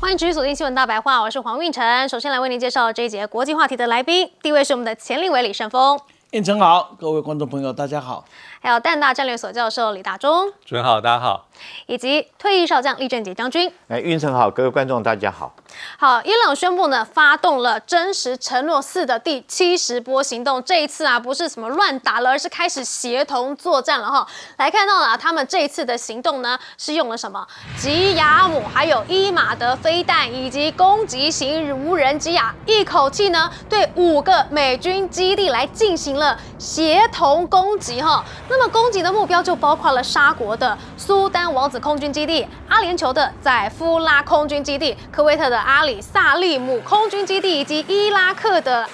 欢迎继续锁定新闻大白话，我是黄韵晨。首先来为您介绍这一节国际话题的来宾，第一位是我们的前立委李胜峰。运晨好，各位观众朋友大家好。还有淡大战略所教授李大中，主任好，大家好。以及退役少将厉正杰将军。运晨好，各位观众大家好。好，伊朗宣布呢，发动了真实承诺4的第70波行动。这一次啊，不是什么乱打了，而是开始协同作战了哈。来看到了他们这一次的行动呢，是用了什么？吉雅姆，还有伊马德飞弹，以及攻击型无人机啊，一口气呢对5个美军基地来进行了协同攻击哈。那么攻击的目标就包括了沙国的苏丹王子空军基地、阿联酋的载夫拉空军基地、科威特的阿里萨利姆空军基地，以及伊拉克的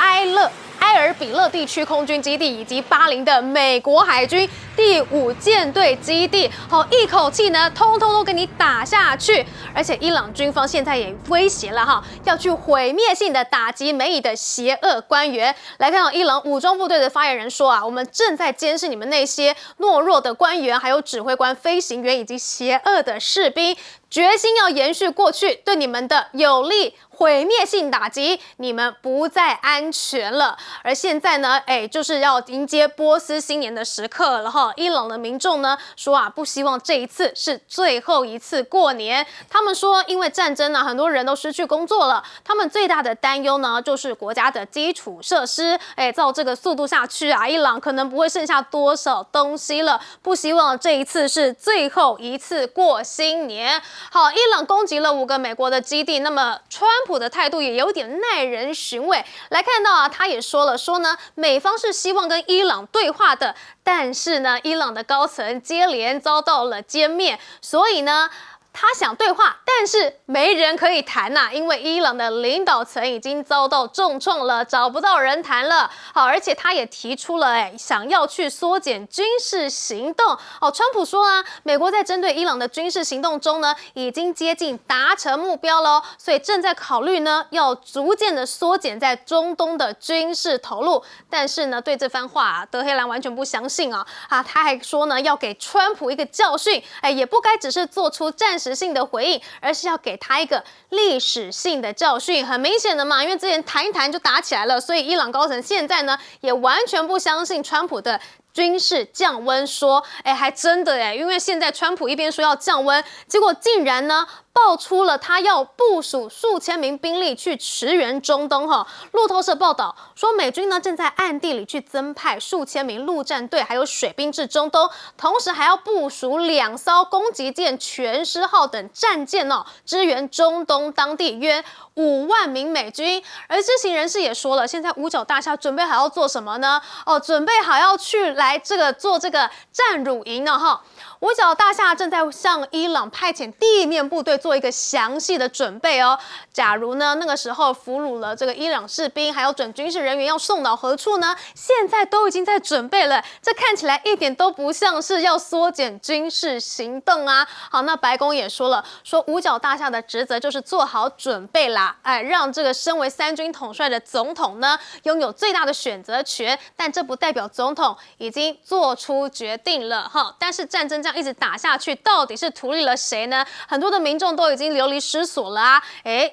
埃尔比勒地区空军基地，以及巴林的美国海军第5舰队基地，好，一口气呢，通通都给你打下去。而且伊朗军方现在也威胁了哈，要去毁灭性的打击美以的邪恶官员。来看到伊朗武装部队的发言人说啊，我们正在监视你们那些懦弱的官员，还有指挥官、飞行员以及邪恶的士兵。决心要延续过去对你们的有力毁灭性打击，你们不再安全了。而现在呢，就是要迎接波斯新年的时刻了哈。伊朗的民众呢说啊，不希望这一次是最后一次过年。他们说，因为战争呢，很多人都失去工作了。他们最大的担忧呢，就是国家的基础设施，照这个速度下去啊，伊朗可能不会剩下多少东西了。不希望这一次是最后一次过新年。好，伊朗攻击了5个美国的基地，那么川普的态度也有点耐人寻味。来看到啊，他也说呢，美方是希望跟伊朗对话的，但是呢，伊朗的高层接连遭到了歼灭，所以呢，他想对话，但是没人可以谈呐，因为伊朗的领导层已经遭到重创了，找不到人谈了。好，而且他也提出了想要去缩减军事行动。川普说啊，美国在针对伊朗的军事行动中呢，已经接近达成目标了，所以正在考虑呢，要逐渐的缩减在中东的军事投入。但是呢，对这番话啊，德黑兰完全不相信啊，他还说呢，要给川普一个教训，也不该只是做出暂时性的回应，而是要给他一个历史性的教训。很明显的嘛，因为之前谈一谈就打起来了，所以伊朗高层现在呢也完全不相信川普的军事降温说，还真的因为现在川普一边说要降温，结果竟然呢爆出了他要部署数千名兵力去驰援中东哈。路透社报道说，美军呢正在暗地里去增派数千名陆战队还有水兵至中东，同时还要部署2艘攻击舰全狮号等战舰支援中东当地约5万名美军。而知情人士也说了，现在五角大厦准备好要做什么呢？准备好要去来做这个战俘营呢哈。五角大厦正在向伊朗派遣地面部队做一个详细的准备哦。假如呢那个时候俘虏了这个伊朗士兵还有准军事人员要送到何处呢？现在都已经在准备了，这看起来一点都不像是要缩减军事行动啊。好，那白宫也说了，说五角大厦的职责就是做好准备啦，让这个身为3军统帅的总统呢拥有最大的选择权，但这不代表总统已经做出决定了哈。但是战争这样一直打下去，到底是图利了谁呢？很多的民众都已经流离失所了啊！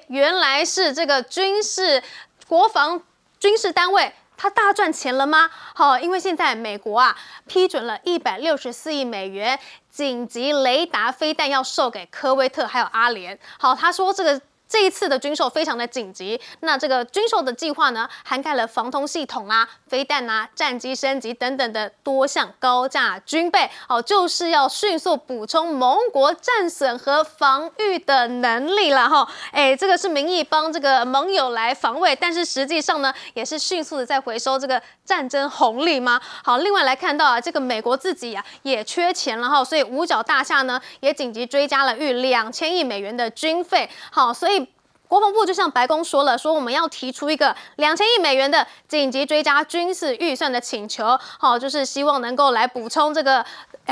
原来是这个国防军事单位。他大赚钱了吗？好，因为现在美国啊批准了164亿美元紧急雷达飞弹要售给科威特还有阿联。好，他说这一次的军售非常的紧急，那这个军售的计划呢，涵盖了防空系统啊、飞弹啊、战机升级等等的多项高价军备，就是要迅速补充盟国战损和防御的能力啦哈。这个是名义帮这个盟友来防卫，但是实际上呢，也是迅速的在回收这个战争红利吗？好，另外来看到啊，这个美国自己啊也缺钱了哈，所以五角大厦呢也紧急追加了逾2000亿美元的军费。好，所以国防部就向白宫说了，说我们要提出一个2000亿美元的紧急追加军事预算的请求，就是希望能够来补充这个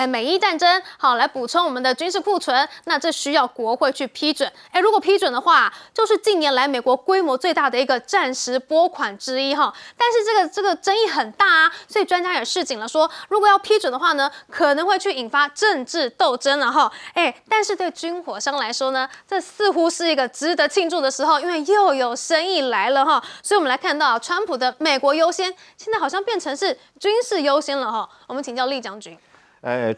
美伊战争，好来补充我们的军事库存，那这需要国会去批准。如果批准的话，就是近年来美国规模最大的一个战时拨款之一哈。但是这个争议很大啊，所以专家也示警了说，如果要批准的话呢，可能会去引发政治斗争了哈。但是对军火商来说呢，这似乎是一个值得庆祝的时候，因为又有生意来了哈。所以我们来看到川普的美国优先，现在好像变成是军事优先了哈。我们请教厉将军。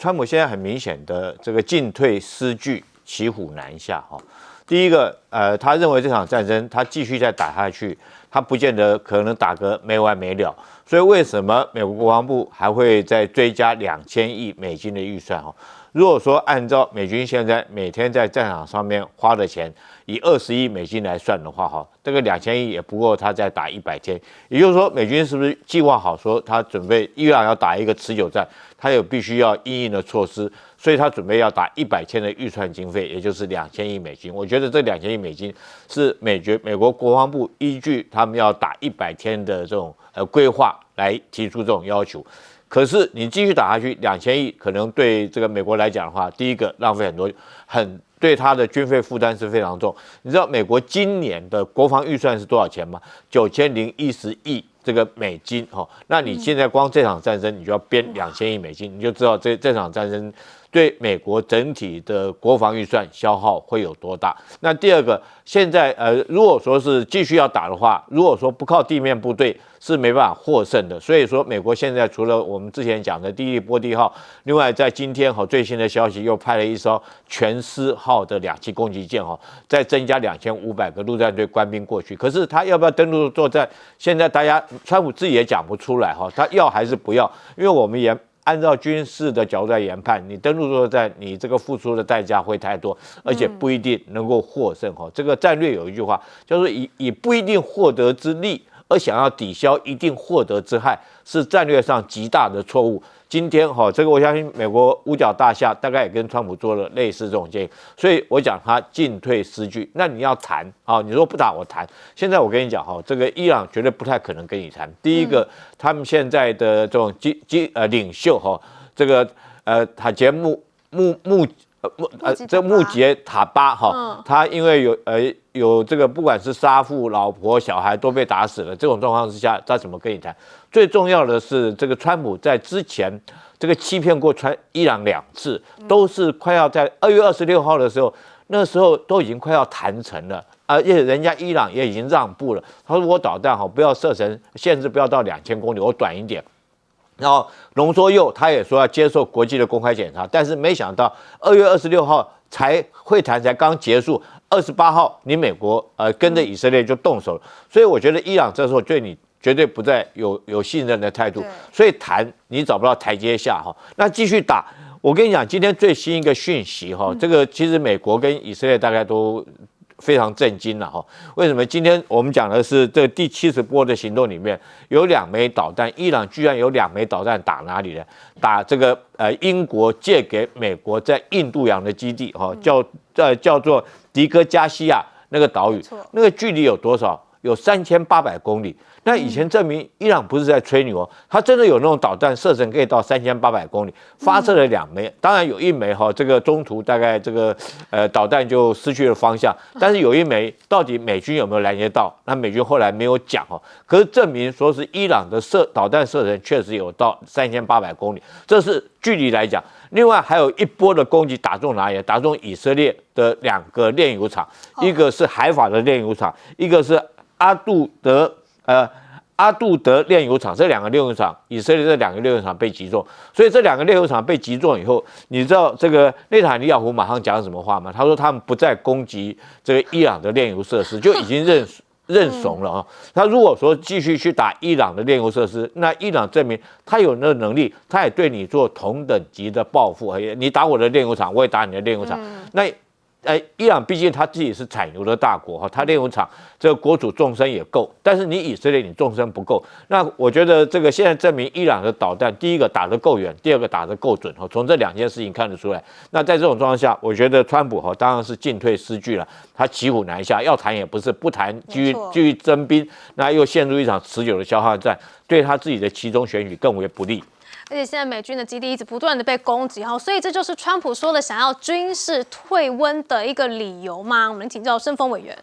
川普现在很明显的这个进退失据，骑虎难下哈。第一个，他认为这场战争他继续再打下去，他不见得可能打个没完没了。所以为什么美国国防部还会再追加2000亿美金的预算哈？如果说按照美军现在每天在战场上面花的钱，以20亿美金来算的话，哈，这个2000亿也不够他再打100天。也就是说，美军是不是计划好说他准备伊朗要打一个持久战，他有必须要因应的措施，所以他准备要打100天的预算经费，也就是2000亿美金。我觉得这2000亿美金是美国国防部依据他们要打100天的这种规划来提出这种要求。可是你继续打下去，2000亿可能对这个美国来讲的话，第一个浪费对他的军费负担是非常重。你知道美国今年的国防预算是多少钱吗？9010亿这个美金哈。那你现在光这场战争，你就要编2000亿美金，你就知道这场战争对美国整体的国防预算消耗会有多大。那第二个，现在如果说是继续要打的话，如果说不靠地面部队是没办法获胜的。所以说，美国现在除了我们之前讲的第一波地号，另外在今天最新的消息又派了一艘全狮号的2栖攻击舰再增加2500个陆战队官兵过去。可是他要不要登陆作战？现在川普自己也讲不出来他要还是不要？因为我们也按照军事的角度来研判，你登陆作战，你这个付出的代价会太多，而且不一定能够获胜这个战略有一句话叫做以不一定获得之利，而想要抵消一定获得之害，是战略上极大的错误。今天这个我相信美国五角大厦大概也跟川普做了类似这种建议，所以我讲他进退失据。那你要谈你说不打我谈。现在我跟你讲这个伊朗绝对不太可能跟你谈。第一个，他们现在的这种领袖这个塔杰穆杰塔巴他因为有这个不管是杀父老婆小孩都被打死了，这种状况之下，他怎么跟你谈？最重要的是，这个川普在之前这个欺骗过伊朗2次，都是快要在2月26号的时候，那时候都已经快要谈成了，而且人家伊朗也已经让步了。他说我导弹不要射程限制不要到2000公里，我短一点。然后浓缩铀他也说要接受国际的公开检查，但是没想到2月26号会谈才刚结束，28号你美国跟着以色列就动手了，所以我觉得伊朗这时候对你绝对不再有信任的态度，所以谈你找不到台阶下那继续打。我跟你讲，今天最新一个讯息这个其实美国跟以色列大概都非常震惊了为什么？今天我们讲的是这第70波的行动里面有2枚导弹，伊朗居然有2枚导弹打哪里呢？打这个英国借给美国在印度洋的基地叫做迪戈加西亚那个岛屿，那个距离有多少？有3800公里。那以前证明伊朗不是在吹牛他真的有那种导弹射程可以到3800公里，发射了2枚，当然有1枚这个中途大概这个导弹就失去了方向，但是有1枚到底美军有没有拦截到？那美军后来没有讲可是证明说是伊朗的导弹射程确实有到3800公里，这是距离来讲。另外还有一波的攻击打中哪里？打中以色列的2个炼油厂，一个是海法的炼油厂，一个是阿杜德炼油厂，这2个炼油厂，以色列这2个炼油厂被击中，所以这2个炼油厂被击中以后，你知道这个内塔尼亚胡马上讲什么话吗？他说他们不再攻击这个伊朗的炼油设施，就已经认怂了他如果说继续去打伊朗的炼油设施，那伊朗证明他有那个能力，他也对你做同等级的报复。你打我的炼油厂，我也打你的炼油厂。那伊朗毕竟他自己是产油的大国他炼油厂这个国土纵深也够，但是你以色列你纵深不够。那我觉得这个现在证明伊朗的导弹，第一个打得够远，第二个打得够准从这2件事情看得出来。那在这种状况下，我觉得川普当然是进退失据了，他骑虎难下，要谈也不是，不谈继续征兵，那又陷入一场持久的消耗战，对他自己的期中选举更为不利。而且现在美军的基地一直不断的被攻击哈，所以这就是川普说了想要军事退温的一个理由吗？我们请教申峰委员。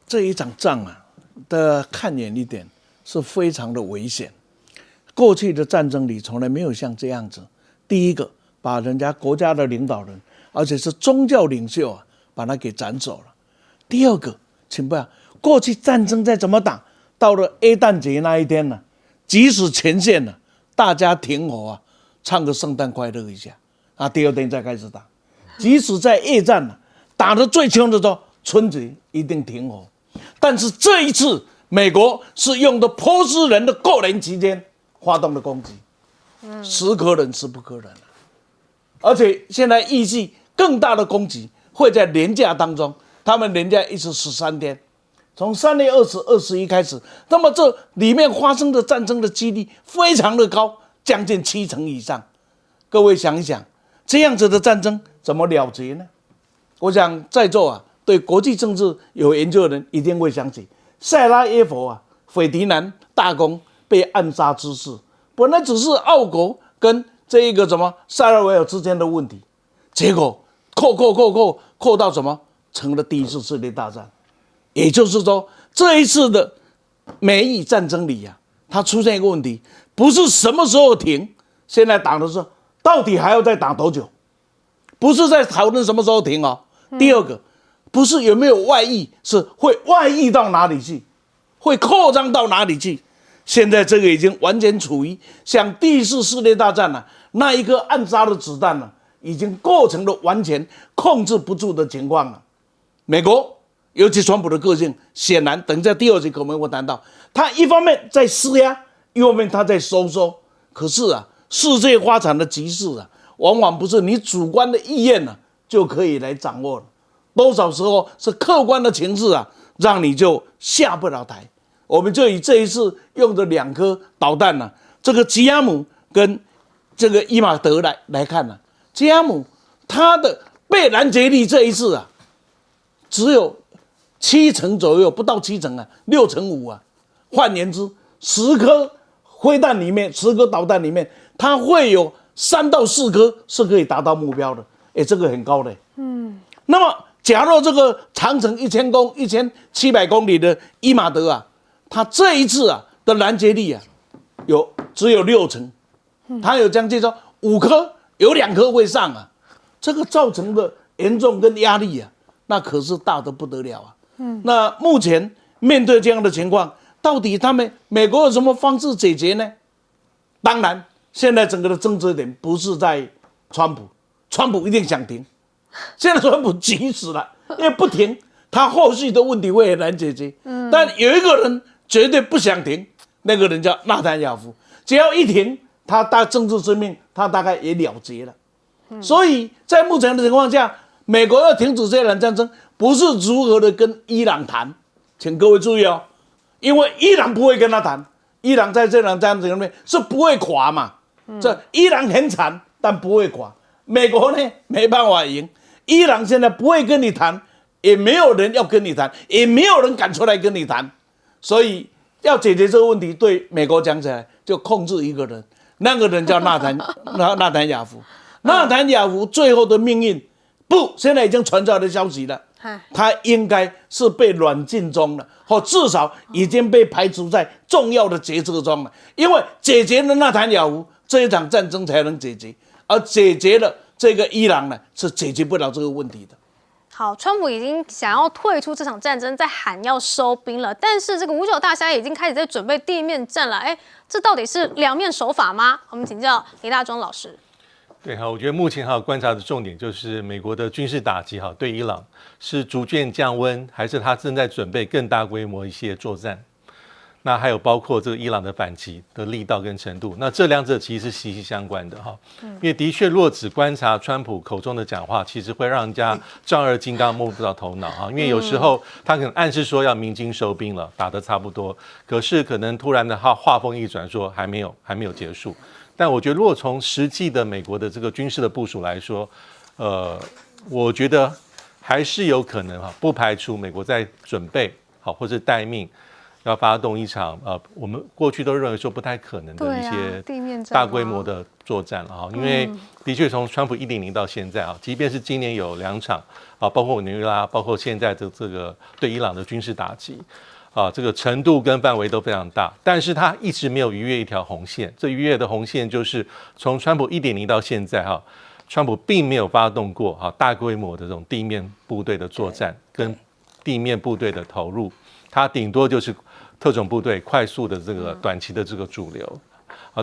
这一场仗啊的看远一点是非常的危险。过去的战争里从来没有像这样子，第一个把人家国家的领导人，而且是宗教领袖啊，把他给斩走了。第二个，请问过去战争再怎么打，到了A诞节那一天呢，即使前线呢，大家停火啊，唱个圣诞快乐一下，啊，第二天再开始打。即使在夜战呢，打得最凶的时候，春节一定停火。但是这一次，美国是用的波斯人的个人期间发动的攻击，是可忍是不可忍啊！而且现在预计更大的攻击会在年假当中，他们年假一直13天，从3月20、21开始，那么这里面发生的战争的几率非常的高，将近70%以上。各位想一想，这样子的战争怎么了结呢？我想在座啊，对国际政治有研究的人一定会想起塞拉耶夫啊，斐迪南大公被暗杀之事，本来只是奥国跟这一个什么塞拉维尔之间的问题，结果扣到什么，成了第一次世界大战。也就是说，这一次的美以战争里啊，它出现一个问题，不是什么时候停，现在打的是到底还要再打多久，不是在讨论什么时候停哦。第二个，不是有没有外溢，是会外溢到哪里去，会扩张到哪里去。现在这个已经完全处于像第4次世界大战那一颗暗杀的子弹已经构成了完全控制不住的情况了。美国尤其川普的个性，显然等一下第2集可能会谈到，他一方面在施压，一方面他在收缩。可是世界发展的局势往往不是你主观的意愿就可以来掌握了，多少时候是客观的情势让你就下不了台。我们就以这一次用的2颗导弹这个吉亚姆跟这个伊马德来看吉亚姆它的被拦截率这一次只有70%左右，不到70%6.5%。换言之，10颗飞弹里面，10颗导弹里面，它会有3到4颗是可以达到目标的，这个很高的。那么假如这个长程1700公里的伊马德它这一次的拦截率只有60%，它有将近说5颗，有2颗会上这个造成的严重跟压力那可是大得不得了那目前面对这样的情况，到底美国有什么方式解决呢？当然，现在整个的争执点不是在川普，川普一定想停，现在川普急死了，因为不停，他后续的问题会很难解决。但有一个人绝对不想停，那个人叫纳坦雅夫，只要一停，他政治生命他大概也了结了。所以在目前的情况下，美国要停止这场战争，不是如何的跟伊朗谈，请各位注意因为伊朗不会跟他谈，伊朗在这场战争里面是不会垮嘛。这伊朗很惨，但不会垮。美国呢没办法赢，伊朗现在不会跟你谈，也没有人要跟你谈，也没有人敢出来跟你谈。所以要解决这个问题，对美国讲起来就控制一个人，那个人叫纳坦雅夫。纳坦雅夫最后的命运，现在已经传出来的消息了，他应该是被软禁中了，或至少已经被排除在重要的决策中了。因为解决了纳坦雅夫，这一场战争才能解决，而解决了这个伊朗是解决不了这个问题的。好，川普已经想要退出这场战争，在喊要收兵了，但是这个5·9大虾已经开始在准备地面战了。这到底是两面手法吗？我们请教李大中老师。对，我觉得目前观察的重点就是美国的军事打击对伊朗是逐渐降温，还是他正在准备更大规模一些作战？那还有包括这个伊朗的反击的力道跟程度，那这两者其实是息息相关的因为的确，若只观察川普口中的讲话，其实会让人家丈二金刚摸不着头脑因为有时候他可能暗示说要鸣金收兵了，打得差不多，可是可能突然的话锋一转，说还没有结束。但我觉得，如果从实际的美国的这个军事的部署来说，我觉得还是有可能不排除美国在准备或是待命，要发动一场我们过去都认为说不太可能的一些大规模的作战了哈，因为的确从川普1.0到现在啊，即便是今年有2场啊，包括委内瑞拉，包括现在的这个对伊朗的军事打击。这个程度跟范围都非常大，但是他一直没有逾越一条红线。这逾越的红线就是从川普1.0到现在川普并没有发动过大规模的这种地面部队的作战跟地面部队的投入，他顶多就是特种部队快速的这个短期的这个主流。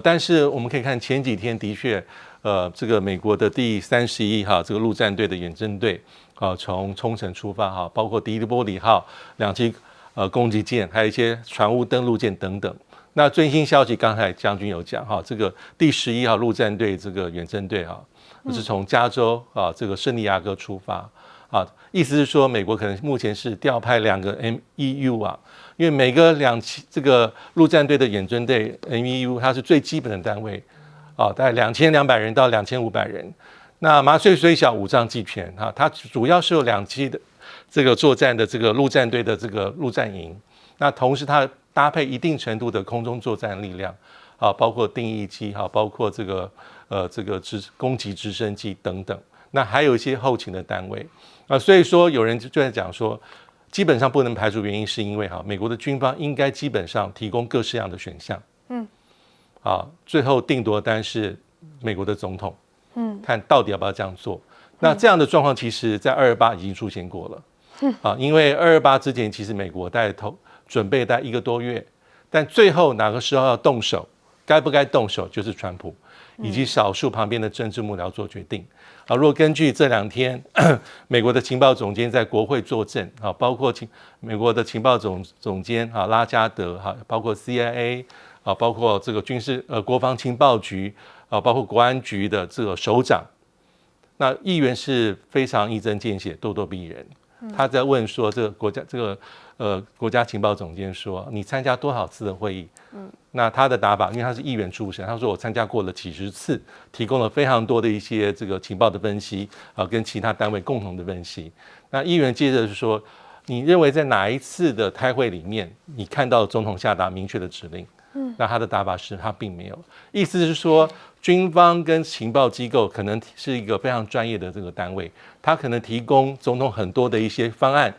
但是我们可以看前几天的确，这个美国的第31号这个陆战队的远征队从冲绳出发包括迪利波里号2栖攻击舰，还有一些船坞登陆舰等等。那最新消息，刚才将军有讲这个第11号陆战队这个远征队是从加州这个圣地亚哥出发意思是说美国可能目前是调派2个 MEU 因为每个这个陆战队的远征队 MEU 它是最基本的单位大概2200人到2500人。那麻醉虽小，五脏俱全它主要是有2栖的这个作战的这个陆战队的这个陆战营，那同时它搭配一定程度的空中作战力量包括定翼机包括这个攻击直升机等等，那还有一些后勤的单位所以说有人就在讲说，基本上不能排除原因是因为美国的军方应该基本上提供各式样的选项，最后定夺单是美国的总统，看到底要不要这样做。那这样的状况其实在228已经出现过了，因为228之前其实美国准备1个多月，但最后哪个时候要动手，该不该动手，就是川普以及少数旁边的政治幕僚做决定。如果根据这2天美国的情报总监在国会作证包括美国的情报总监拉加德包括 CIA 包括这个国防情报局包括国安局的这个首长，那议员是非常一针见血、咄咄逼人。他在问说，这个国家情报总监说，你参加多少次的会议？那他的答法，因为他是议员出身，他说我参加过了几10次，提供了非常多的一些这个情报的分析跟其他单位共同的分析。那议员接着是说，你认为在哪一次的开会里面，你看到总统下达明确的指令？那他的答法是他并没有，意思是说军方跟情报机构可能是一个非常专业的这个单位，他可能提供总统很多的一些方案、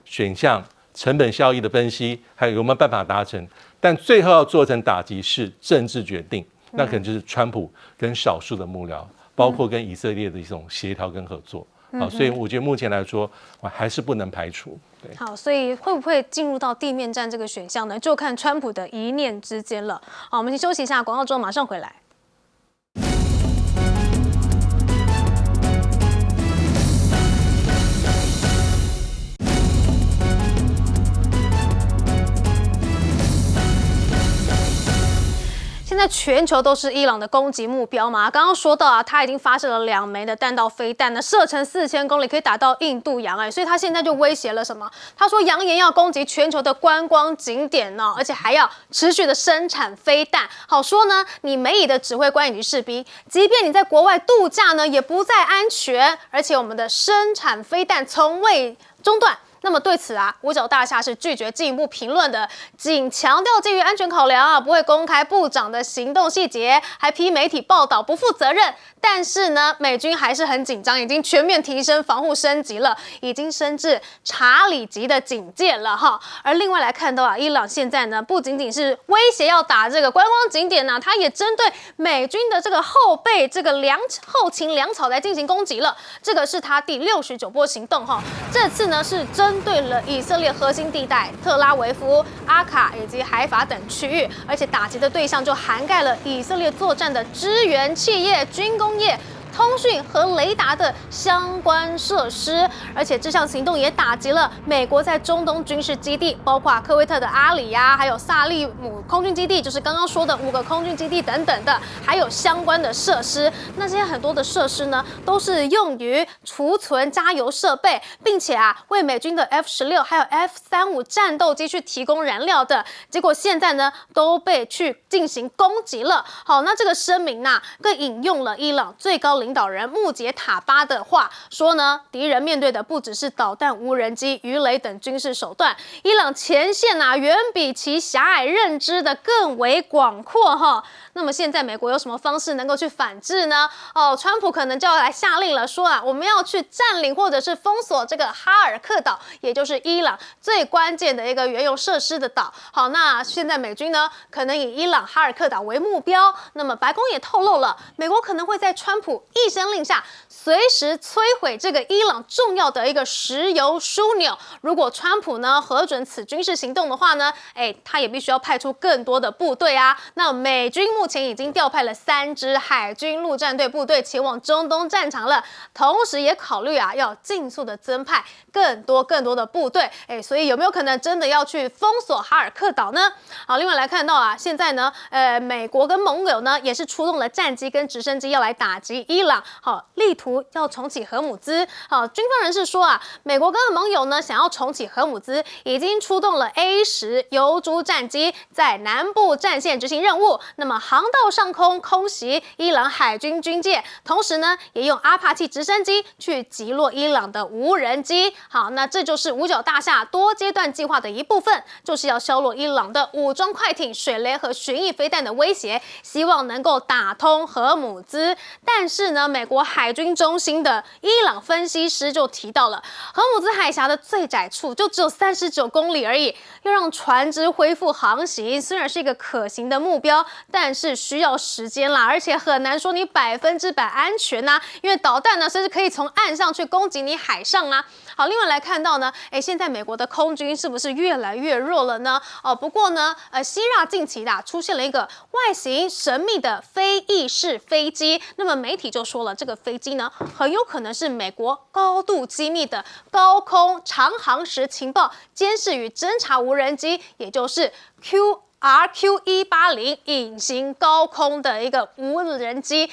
选项、成本效益的分析，还有没有办法达成，但最后要做成打击是政治决定，那可能就是川普跟少数的幕僚，包括跟以色列的一种协调跟合作。所以我觉得目前来说还是不能排除。对，好，所以会不会进入到地面战这个选项呢？就看川普的一念之间了。好，我们先休息一下，广告之后马上回来。现在全球都是伊朗的攻击目标嘛？刚刚说到他已经发射了2枚的弹道飞弹呢，射程4000公里，可以打到印度洋所以他现在就威胁了什么？他说扬言要攻击全球的观光景点而且还要持续的生产飞弹。好说呢，你美以的指挥官以及士兵，即便你在国外度假呢，也不再安全，而且我们的生产飞弹从未中断。那么对此五角大厦是拒绝进一步评论的，仅强调基于安全考量不会公开部长的行动细节，还批媒体报道不负责任。但是呢，美军还是很紧张，已经全面提升防护升级了，已经升至查理级的警戒了而另外来看到伊朗现在呢，不仅仅是威胁要打这个观光景点它也针对美军的这个后备这个后勤粮草来进行攻击了。这个是他第69波行动这次呢是针对了以色列核心地带特拉维夫、阿卡以及海法等区域，而且打击的对象就涵盖了以色列作战的支援企业、军工业、通讯和雷达的相关设施，而且这项行动也打击了美国在中东军事基地，包括科威特的阿里还有萨利姆空军基地，就是刚刚说的5个空军基地等等的，还有相关的设施。那这些很多的设施呢，都是用于储存加油设备，并且为美军的 F-16还有 F-35战斗机去提供燃料的。结果现在呢，都被去进行攻击了。好，那这个声明更引用了伊朗最高领领导人穆杰塔巴的话说呢，敌人面对的不只是导弹、无人机、鱼雷等军事手段，伊朗前线远比其狭隘认知的更为广阔哈。那么现在美国有什么方式能够去反制呢？川普可能就要来下令了，说我们要去占领或者是封锁这个哈尔克岛，也就是伊朗最关键的一个原油设施的岛。好，那现在美军呢，可能以伊朗哈尔克岛为目标。那么白宫也透露了，美国可能会在川普一声令下，随时摧毁这个伊朗重要的一个石油枢纽。如果川普呢核准此军事行动的话呢，他也必须要派出更多的部队啊。那美军目前已经调派了3支海军陆战队部队前往中东战场了，同时也考虑要尽速的增派更多的部队。所以有没有可能真的要去封锁哈尔克岛呢？好，另外来看到现在呢，美国跟盟友呢也是出动了战机跟直升机要来打击伊朗，力图要重启荷姆兹。军方人士说美国跟盟友呢想要重启荷姆兹，已经出动了 A-10游诸战机在南部战线执行任务。那么航道上空空袭伊朗海军军舰，同时呢也用阿帕奇直升机去击落伊朗的无人机。好，那这就是五角大厦多阶段计划的一部分，就是要削弱伊朗的武装快艇、水雷和巡弋飞弹的威胁，希望能够打通荷姆兹。但是呢，美国海军中心的伊朗分析师就提到了，荷姆兹海峡的最窄处就只有39公里而已，要让船只恢复航行，虽然是一个可行的目标，但是需要时间啦，而且很难说你100%安全呐，因为导弹呢甚至可以从岸上去攻击你海上啊。好，另外来看到呢，现在美国的空军是不是越来越弱了呢？不过呢，希腊近期出现了一个外形神秘的非翼式飞机，那么媒体就说了，这个飞机呢很有可能是美国高度机密的高空长航时情报监视与侦察无人机，也就是 RQ-180隐形高空的一个无人机，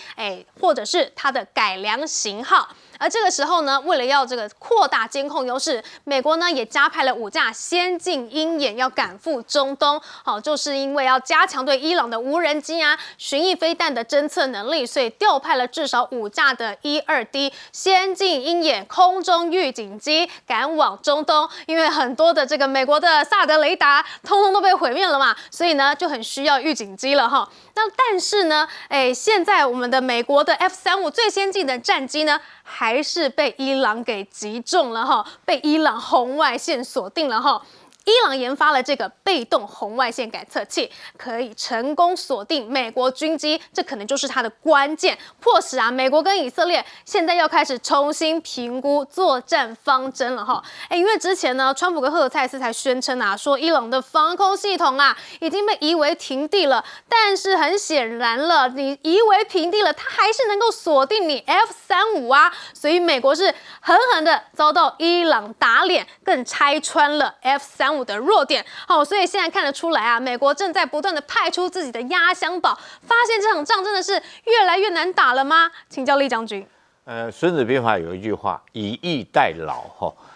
或者是它的改良型号。而这个时候呢，为了要这个扩大监控优势，美国呢也加派了5架先进鹰眼要赶赴中东。好，就是因为要加强对伊朗的无人机巡弋飞弹的侦测能力，所以调派了至少5架的E-2D 先进鹰眼空中预警机赶往中东。因为很多的这个美国的萨德雷达通通都被毁灭了嘛，所以呢就很需要预警机了哈。那但是呢，现在我们的美国的 F-35最先进的战机呢，还是被伊朗给击中了哈，被伊朗红外线锁定了哈。伊朗研发了这个被动红外线感测器，可以成功锁定美国军机，这可能就是它的关键，迫使美国跟以色列现在要开始重新评估作战方针了哈。因为之前呢，川普跟赫蔡斯才宣称说伊朗的防空系统已经被夷为平地了，但是很显然了，你夷为平地了，它还是能够锁定你 F-35所以美国是狠狠的遭到伊朗打脸，更拆穿了 F-35的弱点。好，所以现在看得出来美国正在不断的派出自己的压箱宝，发现这场仗真的是越来越难打了吗？请教厉将军。孙子兵法有一句话，以逸待劳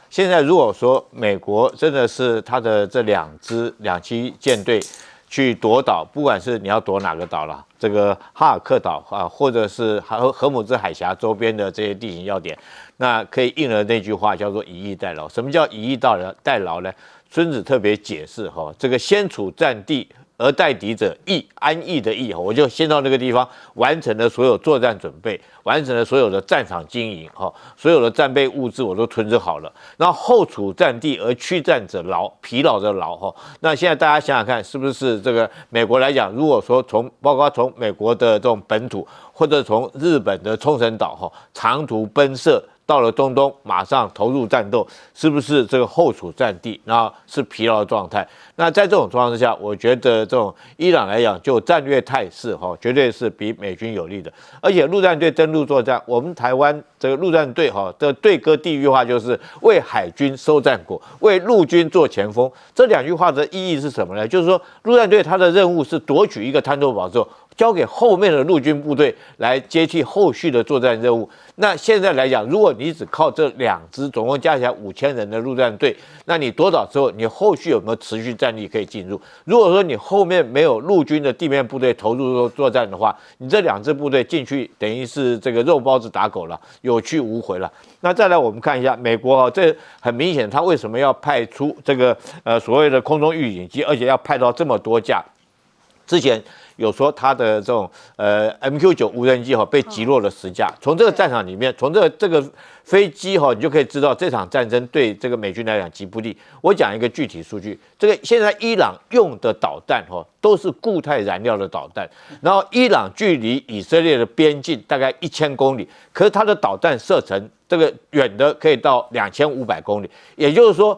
现在如果说美国真的是他的这两栖舰队去夺岛，不管是你要夺哪个岛了，这个哈尔克岛或者是荷姆兹海峡周边的这些地形要点，那可以应了那句话叫做以逸待劳。什么叫以逸待劳呢？孙子特别解释这个先处战地而待敌者逸，安逸的逸，我就先到那个地方完成了所有作战准备，完成了所有的战场经营，所有的战备物资我都囤着好了。然后后处战地而驱战者劳，疲劳者劳。那现在大家想想看，是不是这个美国来讲，如果说包括从美国的这种本土，或者从日本的冲绳岛长途奔涉到了中东，马上投入战斗，是不是这个后处战地，然后是疲劳的状态？那在这种状况之下，我觉得这种伊朗来讲，就战略态势绝对是比美军有利的。而且陆战队登陆作战，我们台湾这个陆战队的队歌地域化就是为海军收战果，为陆军做前锋。这2句话的意义是什么呢？就是说陆战队它的任务是夺取一个滩头堡之后，交给后面的陆军部队来接替后续的作战任务。那现在来讲，如果你只靠这2支，总共加起来5000人的陆战队，那你多少之后，你后续有没有持续战力可以进入？如果说你后面没有陆军的地面部队投入作战的话，你这2支部队进去，等于是这个肉包子打狗了，有去无回了。那再来我们看一下美国啊，这很明显，他为什么要派出这个所谓的空中预警机，而且要派到这么多架？之前有说他的这种MQ9无人机被击落了10架。从这个战场里面，从这个飞机你就可以知道这场战争对这个美军来讲极不利。我讲一个具体数据，这个现在伊朗用的导弹都是固态燃料的导弹，然后伊朗距离以色列的边境大概1000公里，可是它的导弹射程这个远的可以到2500公里，也就是说。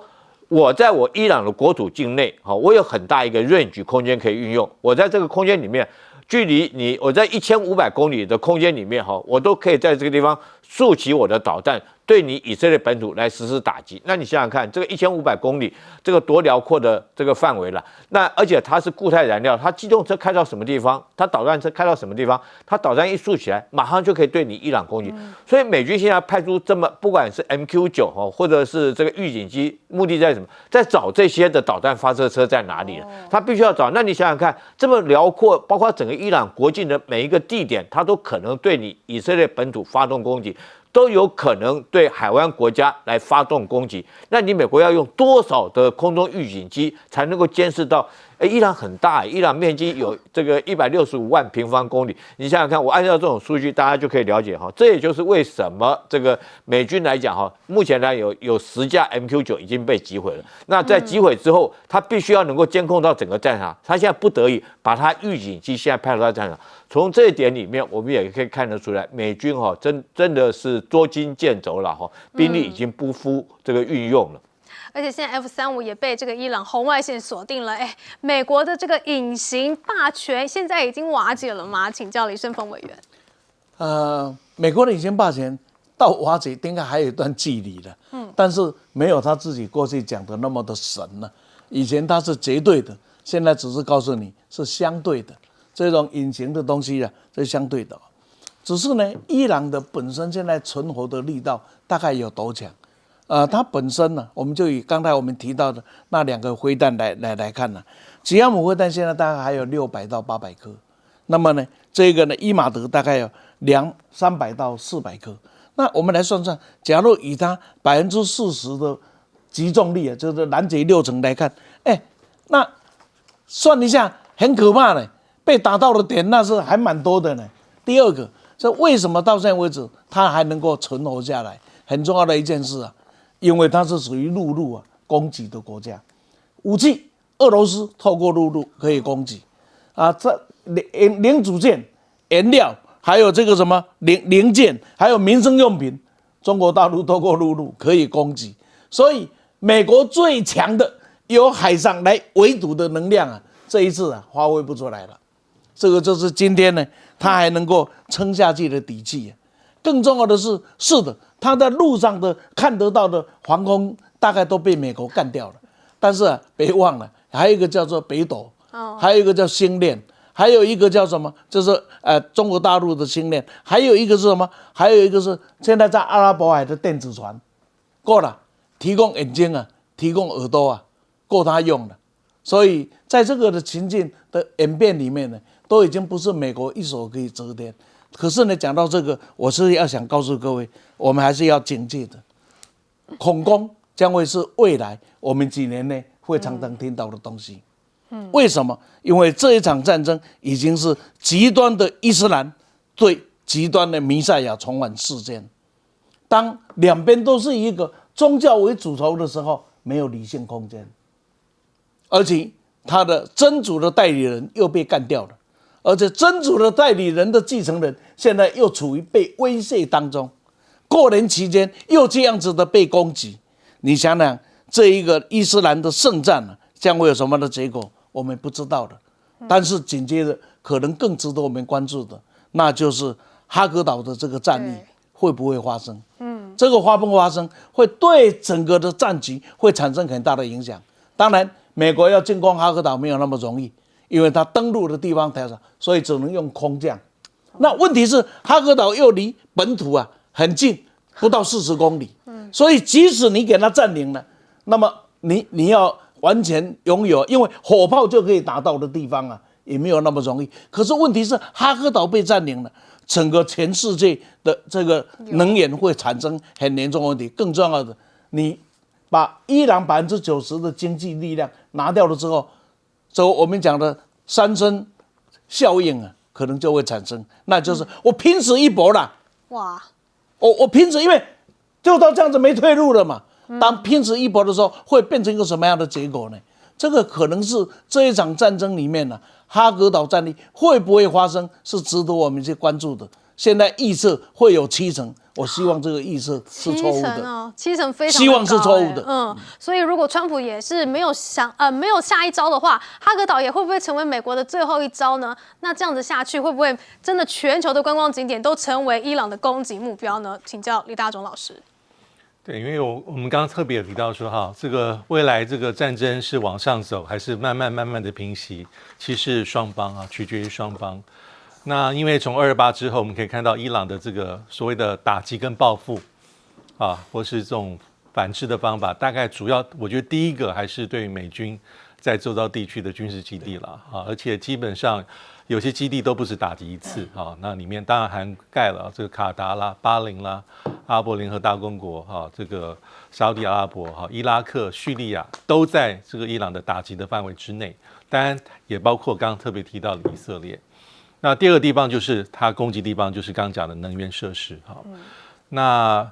我在我伊朗的国土境内，我有很大一个 range 空间可以运用。我在这个空间里面，距离我在1500公里的空间里面，我都可以在这个地方竖起我的导弹，对你以色列本土来实施打击。那你想想看，这个1500公里，这个多辽阔的这个范围了。那而且它是固态燃料，它机动车开到什么地方，它导弹车开到什么地方，它导弹一竖起来，马上就可以对你伊朗攻击。所以美军现在派出这么，不管是 MQ9或者是这个预警机，目的在什么？在找这些的导弹发射车在哪里呢？他必须要找。那你想想看，这么辽阔，包括整个伊朗国境的每一个地点，它都可能对你以色列本土发动攻击。都有可能对海湾国家来发动攻击，那你美国要用多少的空中预警机才能够监视到？伊朗很大，伊朗面积有这个165万平方公里。你想想看，我按照这种数据，大家就可以了解这也就是为什么这个美军来讲目前来有10架 MQ9已经被击毁了。那在击毁之后，他必须要能够监控到整个战场，他现在不得已把他预警机现在派到战场。从这一点里面，我们也可以看得出来，美军真的是捉襟见肘了兵力已经不敷这个运用了。而且现在 F-35也被这个伊朗红外线锁定了，美国的这个隐形霸权现在已经瓦解了吗？请教李胜峰委员。美国的隐形霸权到瓦解应该还有一段距离的，但是没有他自己过去讲的那么的神了。以前他是绝对的，现在只是告诉你是相对的，这种隐形的东西这是相对的。只是呢，伊朗的本身现在存活的力道大概有多强？它本身呢，我们就以刚才我们提到的那2个飞弹来看呢，吉阿姆飞弹现在大概还有600到800颗，那么呢，这个呢伊马德大概有300到400颗。那我们来算算，假如以它40%的击中力就是拦截6成来看，那算一下很可怕呢，被打到的点那是还蛮多的呢。第二个，这为什么到现在为止它还能够存活下来？很重要的一件事因为它是属于陆路攻击的国家，武器俄罗斯透过陆路可以攻击这零组件、原料，还有这个什么零件，还有民生用品，中国大陆透过陆路可以攻击。所以美国最强的由海上来围堵的能量这一次发挥不出来了。这个就是今天呢，它还能够撑下去的底气。更重要的是，是的，它在路上的看得到的防空大概都被美国干掉了。但是别忘了，还有一个叫做北斗，还有一个叫星链，还有一个叫什么？就是中国大陆的星链，还有一个是什么？还有一个是现在在阿拉伯海的电子船，够了，提供眼睛提供耳朵够他用了。所以在这个的情境的演变里面呢，都已经不是美国一手可以遮天。可是呢，讲到这个，我是要想告诉各位，我们还是要警戒的。恐攻将会是未来我们几年内会常常听到的东西。为什么？因为这一场战争已经是极端的伊斯兰对极端的弥赛亚重返事件。当两边都是以一个宗教为主轴的时候，没有理性空间，而且他的真主的代理人又被干掉了。而且真主的代理人的继承人现在又处于被威胁当中，过年期间又这样子的被攻击，你想想这一个伊斯兰的圣战将会有什么的结果，我们不知道的。但是紧接着可能更值得我们关注的，那就是哈格岛的这个战役会不会发生？这个发不发生，会对整个的战局会产生很大的影响。当然，美国要进攻哈格岛没有那么容易。因为它登陆的地方太少，所以只能用空降。那问题是哈格岛又离本土啊很近，不到40公里，所以即使你给它占领了，那么你要完全拥有，因为火炮就可以打到的地方啊，也没有那么容易。可是问题是哈格岛被占领了，整个全世界的这个能源会产生很严重的问题。更重要的，你把伊朗90%的经济力量拿掉了之后，我们讲的三声效应啊，可能就会产生，那就是我拼死一搏了。哇，我拼死，因为就到这样子没退路了嘛。当拼死一搏的时候，会变成一个什么样的结果呢？这个可能是这一场战争里面呢，哈格岛战役会不会发生，是值得我们去关注的。现在预测会有70%，我希望这个预测是错误的。70%非常希望是错误的。所以如果川普也是没有下一招的话，哈格岛也会不会成为美国的最后一招呢？那这样子下去，会不会真的全球的观光景点都成为伊朗的攻击目标呢？请教李大中老师。对，因为我们刚刚特别有提到说哈，这个未来这个战争是往上走，还是慢慢的平息，其实双方啊，取决于双方。那因为从228之后，我们可以看到伊朗的这个所谓的打击跟报复啊，或是这种反制的方法，大概主要我觉得第一个还是对美军在周遭地区的军事基地了啊，而且基本上有些基地都不止打击一次啊，那里面当然涵盖了这个卡达啦、巴林啦、阿拉伯联合大公国哈、这个沙特阿拉伯哈、伊拉克、叙利亚都在这个伊朗的打击的范围之内，当然也包括刚刚特别提到的以色列。那第二个地方就是它攻击地方，就是刚刚讲的能源设施哈。那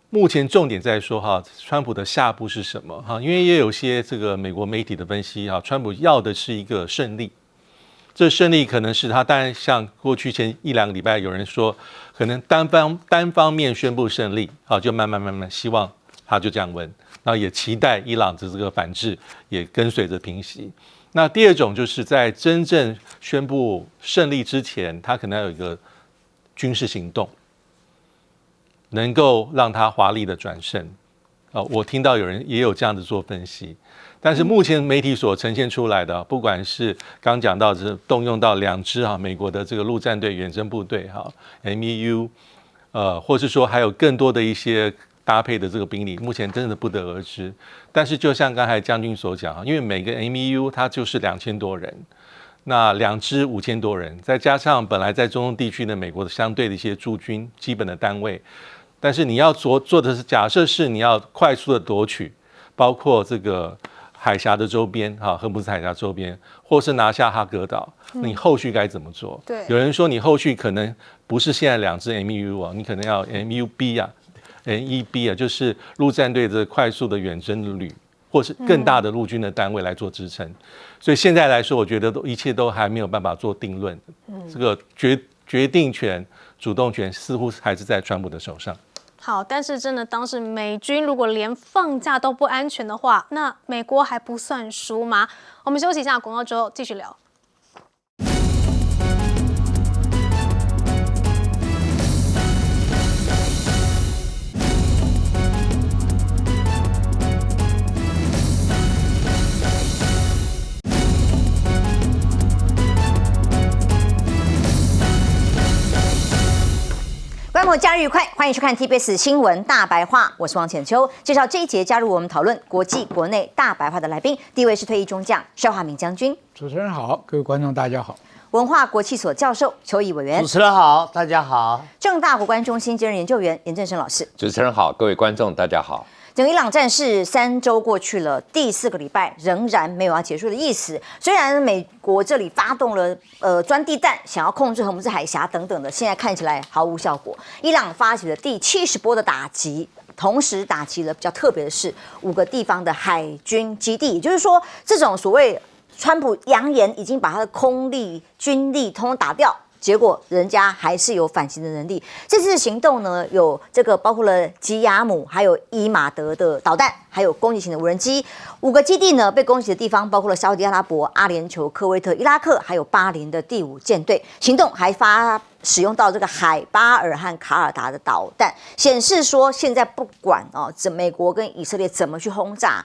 目前重点在说哈，川普的下步是什么哈？因为也有些这个美国媒体的分析哈，川普要的是一个胜利。这胜利可能是他，当然像过去前1-2个礼拜有人说，可能单方面宣布胜利，好，就慢慢希望他就降温，然后也期待伊朗的这个反制也跟随着平息。那第二种就是在真正宣布胜利之前，他可能要有一个军事行动，能够让他华丽的转胜。我听到有人也有这样子做分析。但是目前媒体所呈现出来的，不管是刚讲到是动用到2支美国的这个陆战队远征部队MEU，或是说还有更多的一些搭配的这个兵力，目前真的不得而知。但是就像刚才将军所讲因为每个 MEU 它就是2000多人，那2支5000多人，再加上本来在中东地区的美国的相对的一些驻军基本的单位，但是你要做的是，假设是你要快速的夺取，包括这个海峡的周边荷姆斯海峡周边，或是拿下哈格岛，你后续该怎么做？对，有人说你后续可能不是现在2支 MEU 你可能要 MEB 就是陆战队的快速的远征旅，或是更大的陆军的单位来做支撑。所以现在来说，我觉得一切都还没有办法做定论。这个决定权、主动权似乎还是在川普的手上。好，但是真的，当时美军如果连放假都不安全的话，那美国还不算输吗？我们休息一下广告之后继续聊。观众假日愉快，欢迎收看 TBS 新闻大白话，我是王浅秋。介绍这一节加入我们讨论国际国内大白话的来宾，第一位是退役中将邵华明将军。主持人好，各位观众大家好。文化国际所教授邱毅委员。主持人好，大家好。政大国关中心兼任研究员严正声老师。主持人好，各位观众大家好。整个伊朗战事3周过去了，第4个礼拜仍然没有要结束的意思。虽然美国这里发动了钻地弹，想要控制荷姆斯海峡等等的，现在看起来毫无效果。伊朗发起了第70波的打击，同时打击了比较特别的是5个地方的海军基地，也就是说，这种所谓川普扬言已经把他的空力、军力通通打掉。结果人家还是有反击的能力。这次行动呢，有这个包括了吉亚姆，还有伊马德的导弹，还有攻击型的无人机。5个基地呢被攻击的地方包括了沙特阿拉伯、阿联酋、科威特、伊拉克，还有巴林的第5舰队。行动还使用到这个海巴尔和卡尔达的导弹，显示说现在不管美国跟以色列怎么去轰炸，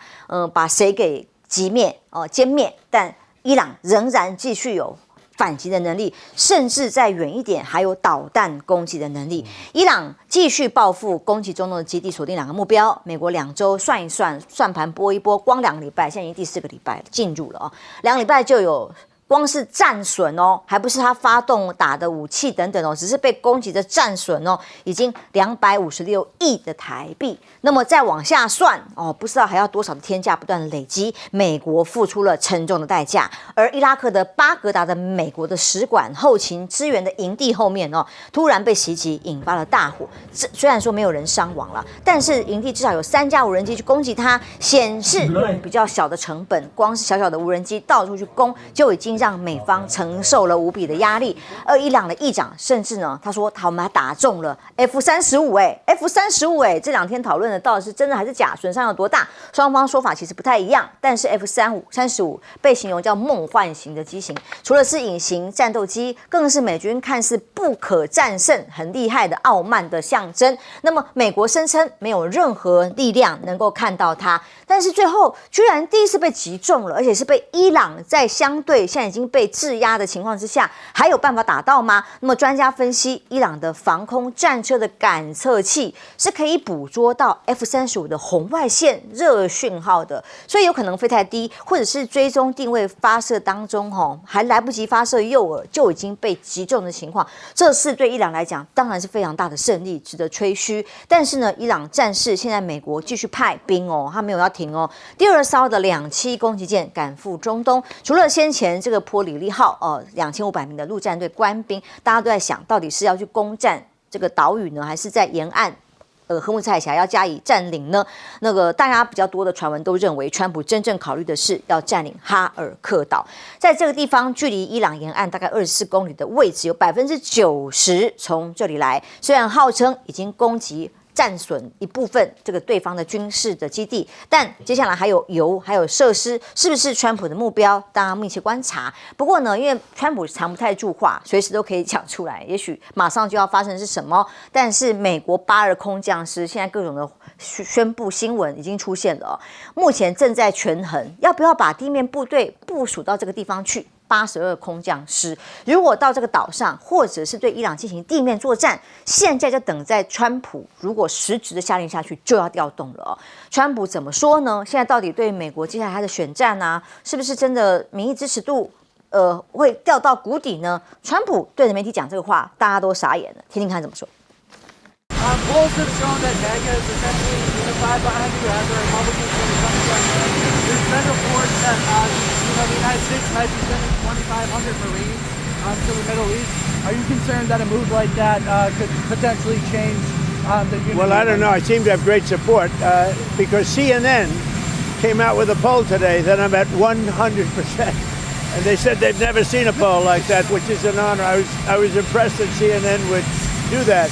把谁给击灭、歼灭，但伊朗仍然继续有反击的能力，甚至再远一点还有导弹攻击的能力。伊朗继续报复攻击中东的基地，锁定2个目标。美国2周算一算，算盘拨一拨，光2个礼拜，现在已经第4个礼拜进入了2个礼拜就有。光是战损还不是他发动打的武器等等只是被攻击的战损已经256亿的台币。那么再往下算不知道还要多少的天价不断的累积，美国付出了沉重的代价。而伊拉克的巴格达的美国的使馆后勤支援的营地后面突然被袭击，引发了大火。虽然说没有人伤亡了，但是营地至少有3架无人机去攻击它，显示用比较小的成本，光是小小的无人机到处去攻就已经让美方承受了无比的压力。而伊朗的议长甚至他说我们还打中了 F-35 F-35 这2天讨论的到底是真的还是假，损伤有多大，双方说法其实不太一样。但是 F-35被形容叫梦幻型的机型，除了是隐形战斗机，更是美军看似不可战胜很厉害的傲慢的象征。那么美国声称没有任何力量能够看到它，但是最后居然第一次被击中了，而且是被伊朗在相对现在已经被制压的情况之下，还有办法打到吗？那么专家分析，伊朗的防空战车的感测器是可以捕捉到 F-35的红外线热讯号的，所以有可能飞太低，或者是追踪定位发射当中还来不及发射诱饵就已经被击中的情况，这是对伊朗来讲当然是非常大的胜利，值得吹嘘。但是呢，伊朗战事现在美国继续派兵他没有要停第2艘的2栖攻击舰赶赴中东，除了先前这个波里利号2500名的陆战队官兵，大家都在想到底是要去攻占这个岛屿呢，还是在沿岸荷木兹海峡要加以占领呢？那个大家比较多的传闻都认为，川普真正考虑的是要占领哈尔克岛，在这个地方距离伊朗沿岸大概24公里的位置，有90%从这里来。虽然号称已经攻击战损一部分这个对方的军事的基地，但接下来还有油还有设施，是不是川普的目标？大家密切观察。不过呢，因为川普藏不太住话，随时都可以讲出来，也许马上就要发生是什么。但是美国8二空降师现在各种的宣布新闻已经出现了目前正在权衡要不要把地面部队部署到这个地方去。82空降师如果到这个岛上，或者是对伊朗进行地面作战，现在就等在川普如果实质的下令下去，就要调动了川普怎么说呢？现在到底对美国接下来他的选战是不是真的民意支持度会掉到谷底呢？川普对着媒体讲这个话，大家都傻眼了，听听看怎么说。Polls have shown that MAGA is essentially unified behind the U.S. or Republicans when it comes to Russia. There's been reports that the United States might be sending 2,500 Marines to the Middle East. Are you concerned that a move like that could potentially change the unity? Well, I don't know. I seem to have great support because CNN came out with a poll today that I'm at 100%. And they said they've never seen a poll like that, which is an honor. I was impressed that CNN would do that.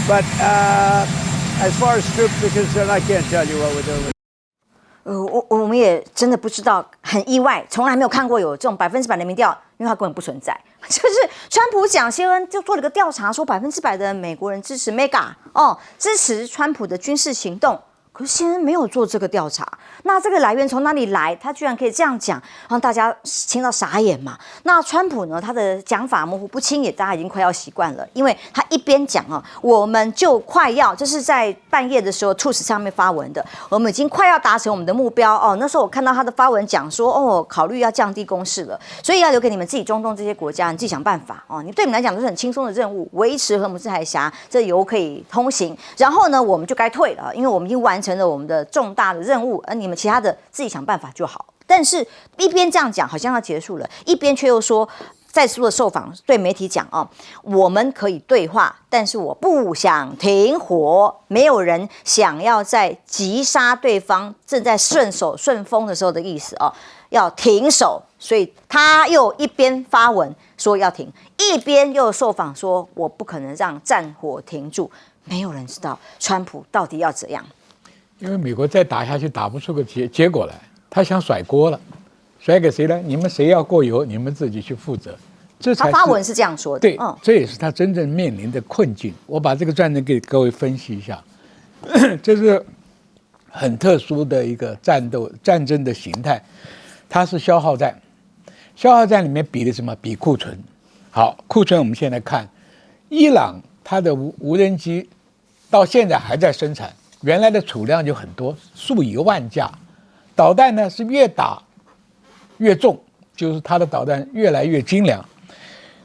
But as far as troops are concerned, I can't tell you what we're doing. 我们也真的不知道，很意外，从来没有看过有这种100%的民调，因为它根本不存在。就是川普讲CNN就做了个调查，说100%的美国人支持 MEGA 支持川普的军事行动。可是CNN没有做这个调查，那这个来源从哪里来？他居然可以这样讲，让大家听到傻眼嘛。那川普呢，他的讲法模糊不清，也大家已经快要习惯了，因为他一边讲我们就快要，这是在半夜的时候 Truth 上面发文的，我们已经快要达成我们的目标那时候我看到他的发文讲说考虑要降低攻势了，所以要留给你们自己中东这些国家，你自己想办法你对你们来讲都是很轻松的任务，维持荷姆斯海峡这油可以通行，然后呢我们就该退了，因为我们已经完成了我们的重大的任务，而你们其他的自己想办法就好。但是一边这样讲好像要结束了，一边却又说再次的受访对媒体讲我们可以对话，但是我不想停火，没有人想要在击杀对方正在顺手顺风的时候的意思要停手，所以他又一边发文说要停，一边又受访说我不可能让战火停住。没有人知道川普到底要怎样，因为美国再打下去打不出个结果来，他想甩锅了，甩给谁呢？你们谁要过油，你们自己去负责。这才是他发文是这样说的，对，这也是他真正面临的困境。我把这个战争给各位分析一下，这是很特殊的一个战争的形态，它是消耗战。消耗战里面比的什么？比库存。好，库存我们现在看，伊朗它的无人机到现在还在生产，原来的储量就很多，数以万架。导弹呢是越打越重，就是它的导弹越来越精良。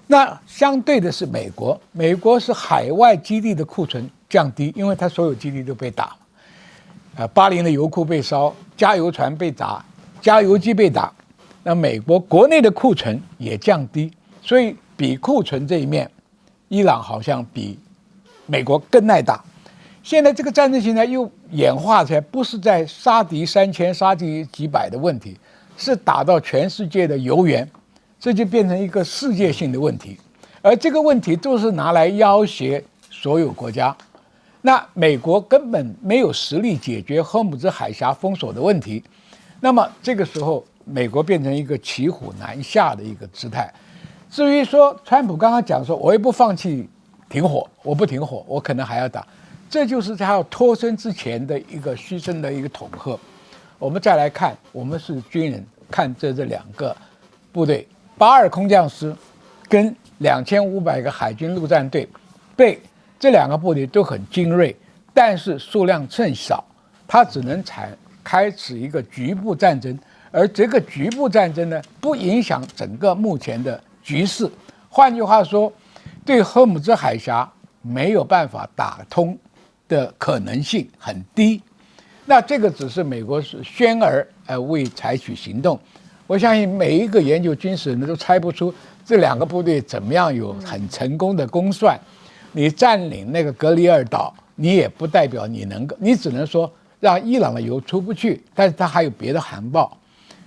那相对的是美国，美国是海外基地的库存降低，因为它所有基地都被打，巴林的油库被烧，加油船被砸，加油机被打，那美国国内的库存也降低，所以比库存这一面，伊朗好像比美国更耐打。现在这个战争形态又演化出来，不是在杀敌3000、杀敌几百的问题，是打到全世界的油源，这就变成一个世界性的问题。而这个问题都是拿来要挟所有国家。那美国根本没有实力解决荷姆兹海峡封锁的问题，那么这个时候美国变成一个骑虎难下的一个姿态。至于说川普刚刚讲说，我也不放弃停火，我不停火，我可能还要打。这就是他要脱身之前的一个牺牲的一个统合。我们再来看，我们是军人，看这两个部队，82空降师跟2500个海军陆战队，被这两个部队都很精锐，但是数量甚少，它只能开始一个局部战争，而这个局部战争呢，不影响整个目前的局势。换句话说，对荷姆兹海峡没有办法打通的可能性很低。那这个只是美国是宣而未采取行动。我相信每一个研究军事的人都猜不出这两个部队怎么样有很成功的攻算。你占领那个格里尔岛，你也不代表你能够，你只能说让伊朗的油出不去，但是它还有别的航道。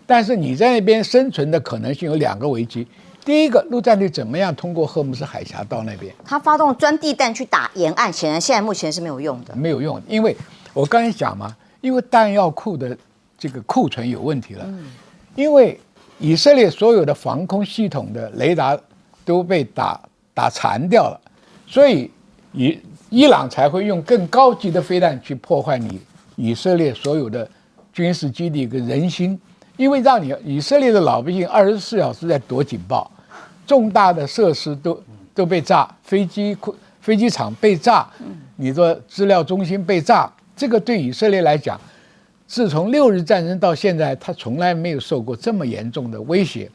但是你在那边生存的可能性有两个危机。第一个，陆战队怎么样通过荷姆斯海峡到那边？他发动钻地弹去打沿岸，显然现在目前是没有用的。没有用，因为我刚才讲嘛，因为弹药库的这个库存有问题了。因为以色列所有的防空系统的雷达都被打残掉了，所以伊朗才会用更高级的飞弹去破坏你以色列所有的军事基地跟人心，因为让你以色列的老百姓24小时在躲警报，重大的设施都被炸，飞机场被炸，你的资料中心被炸，这个对以色列来讲，自从6日战争到现在，他从来没有受过这么严重的威胁。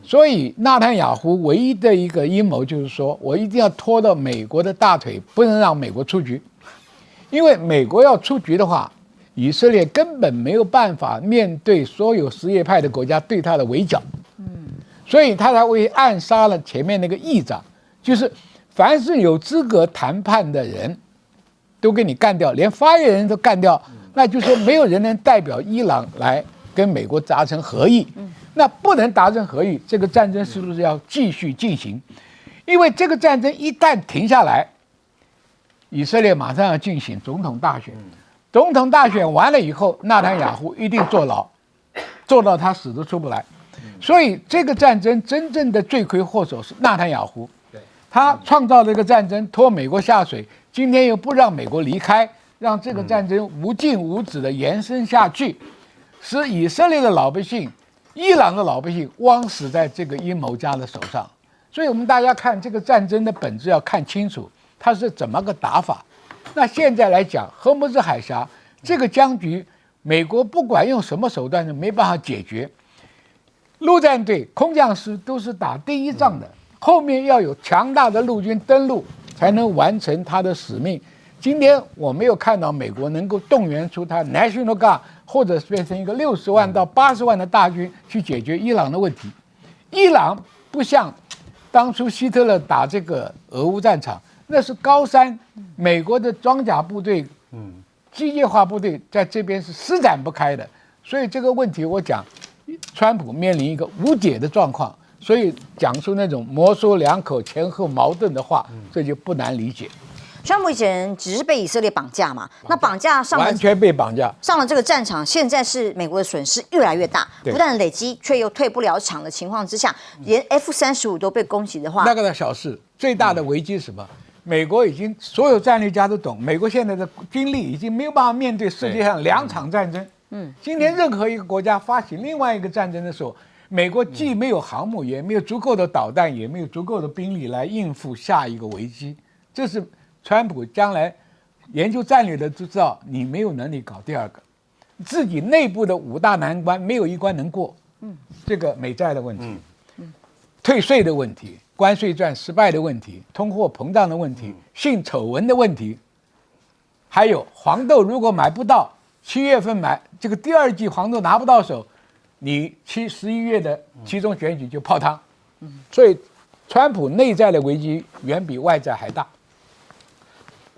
所以纳坦雅胡唯一的一个阴谋就是说，我一定要拖到美国的大腿，不能让美国出局，因为美国要出局的话，以色列根本没有办法面对所有什叶派的国家对他的围剿。所以他才会暗杀了前面那个议长，就是凡是有资格谈判的人都给你干掉，连发言人都干掉，那就是说没有人能代表伊朗来跟美国达成合议。那不能达成合议，这个战争是不是要继续进行？因为这个战争一旦停下来，以色列马上要进行总统大选，总统大选完了以后，纳坦雅胡一定坐牢，坐到他死都出不来。所以这个战争真正的罪魁祸首是纳坦雅胡，他创造这个战争，拖美国下水，今天又不让美国离开，让这个战争无尽无止的延伸下去，使以色列的老百姓、伊朗的老百姓枉死在这个阴谋家的手上。所以我们大家看这个战争的本质要看清楚，它是怎么个打法。那现在来讲，荷姆兹海峡这个僵局，美国不管用什么手段都没办法解决。陆战队、空降师都是打第一仗的，后面要有强大的陆军登陆，才能完成他的使命。今天我没有看到美国能够动员出他 National Guard， 或者是变成一个60万到80万的大军去解决伊朗的问题。伊朗不像当初希特勒打这个俄乌战场，那是高山，美国的装甲部队、机械化部队在这边是施展不开的。所以这个问题，我讲，川普面临一个无解的状况，所以讲出那种模棱两可、前后矛盾的话，这就不难理解。川普以前只是被以色列绑架嘛，那绑架上了完全被绑架，上了这个战场，现在是美国的损失越来越大，不但累积，却又退不了场的情况之下，连 F-35都被攻击的话，那个小事，最大的危机是什么？美国已经所有战略家都懂，美国现在的军力已经没有办法面对世界上2场战争。今天任何一个国家发起另外一个战争的时候，美国既没有航母，也没有足够的导弹，也没有足够的兵力来应付下一个危机。这是川普将来研究战略的都知道，你没有能力搞第二个，自己内部的5大难关没有一关能过。这个美债的问题，退税的问题，关税战失败的问题，通货膨胀的问题，性丑闻的问题，还有黄豆如果买不到，7月份买这个第2季黄豆拿不到手，你11月的期中选举就泡汤。所以川普内在的危机远比外在还大。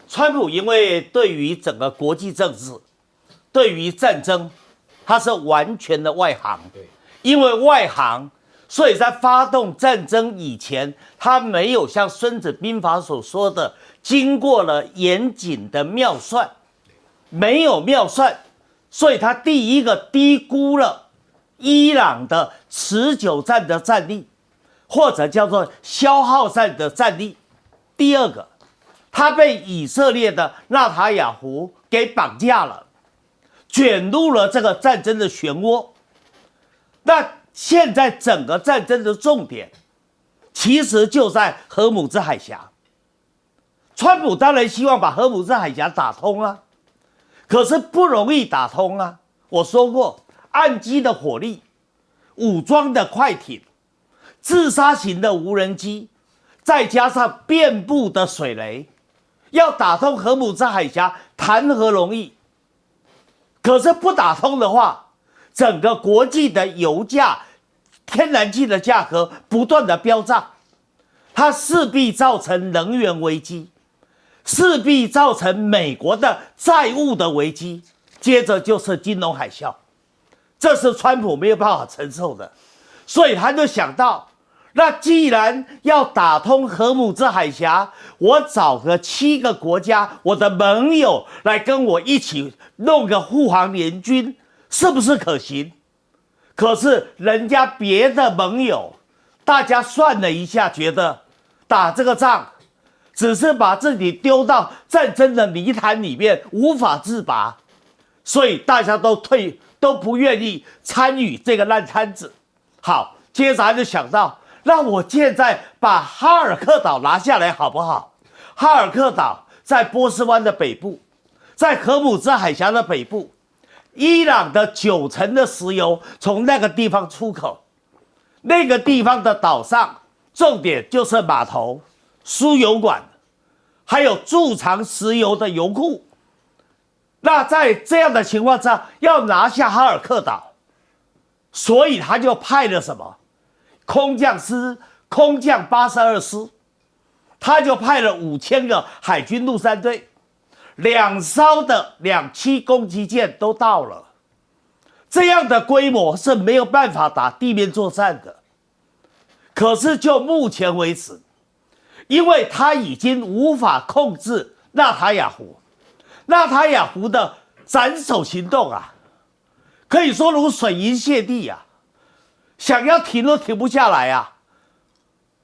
川普因为对于整个国际政治，对于战争，他是完全的外行。因为外行，所以在发动战争以前，他没有像《孙子兵法》所说的，经过了严谨的妙算，没有妙算，所以他第一个低估了伊朗的持久战的战力，或者叫做消耗战的战力。第二个，他被以色列的纳塔雅胡给绑架了，卷入了这个战争的漩涡。那现在整个战争的重点，其实就在荷姆兹海峡。川普当然希望把荷姆兹海峡打通啊，可是不容易打通啊。我说过，岸基的火力、武装的快艇、自杀型的无人机，再加上遍布的水雷，要打通荷姆兹海峡谈何容易？可是不打通的话，整个国际的油价、天然气的价格不断的飙涨，它势必造成能源危机，势必造成美国的债务的危机，接着就是金融海啸，这是川普没有办法承受的，所以他就想到，那既然要打通荷姆兹海峡，我找个7个国家，我的盟友来跟我一起弄个护航联军，是不是可行？可是人家别的盟友，大家算了一下，觉得打这个仗只是把自己丢到战争的泥潭里面，无法自拔，所以大家都不愿意参与这个烂摊子。好，接着他就想到，那我现在把哈尔克岛拿下来好不好？哈尔克岛在波斯湾的北部，在荷姆兹海峡的北部，伊朗的90%的石油从那个地方出口，那个地方的岛上重点就是码头、输油管，还有贮藏石油的油库。那在这样的情况下，要拿下哈尔克岛，所以他就派了什么？空降82师，他就派了5000个海军陆战队，2艘的2栖攻击舰都到了。这样的规模是没有办法打地面作战的。可是就目前为止，因为他已经无法控制纳塔雅胡，纳塔雅胡的斩首行动啊，可以说如水银泻地啊，想要停都停不下来啊。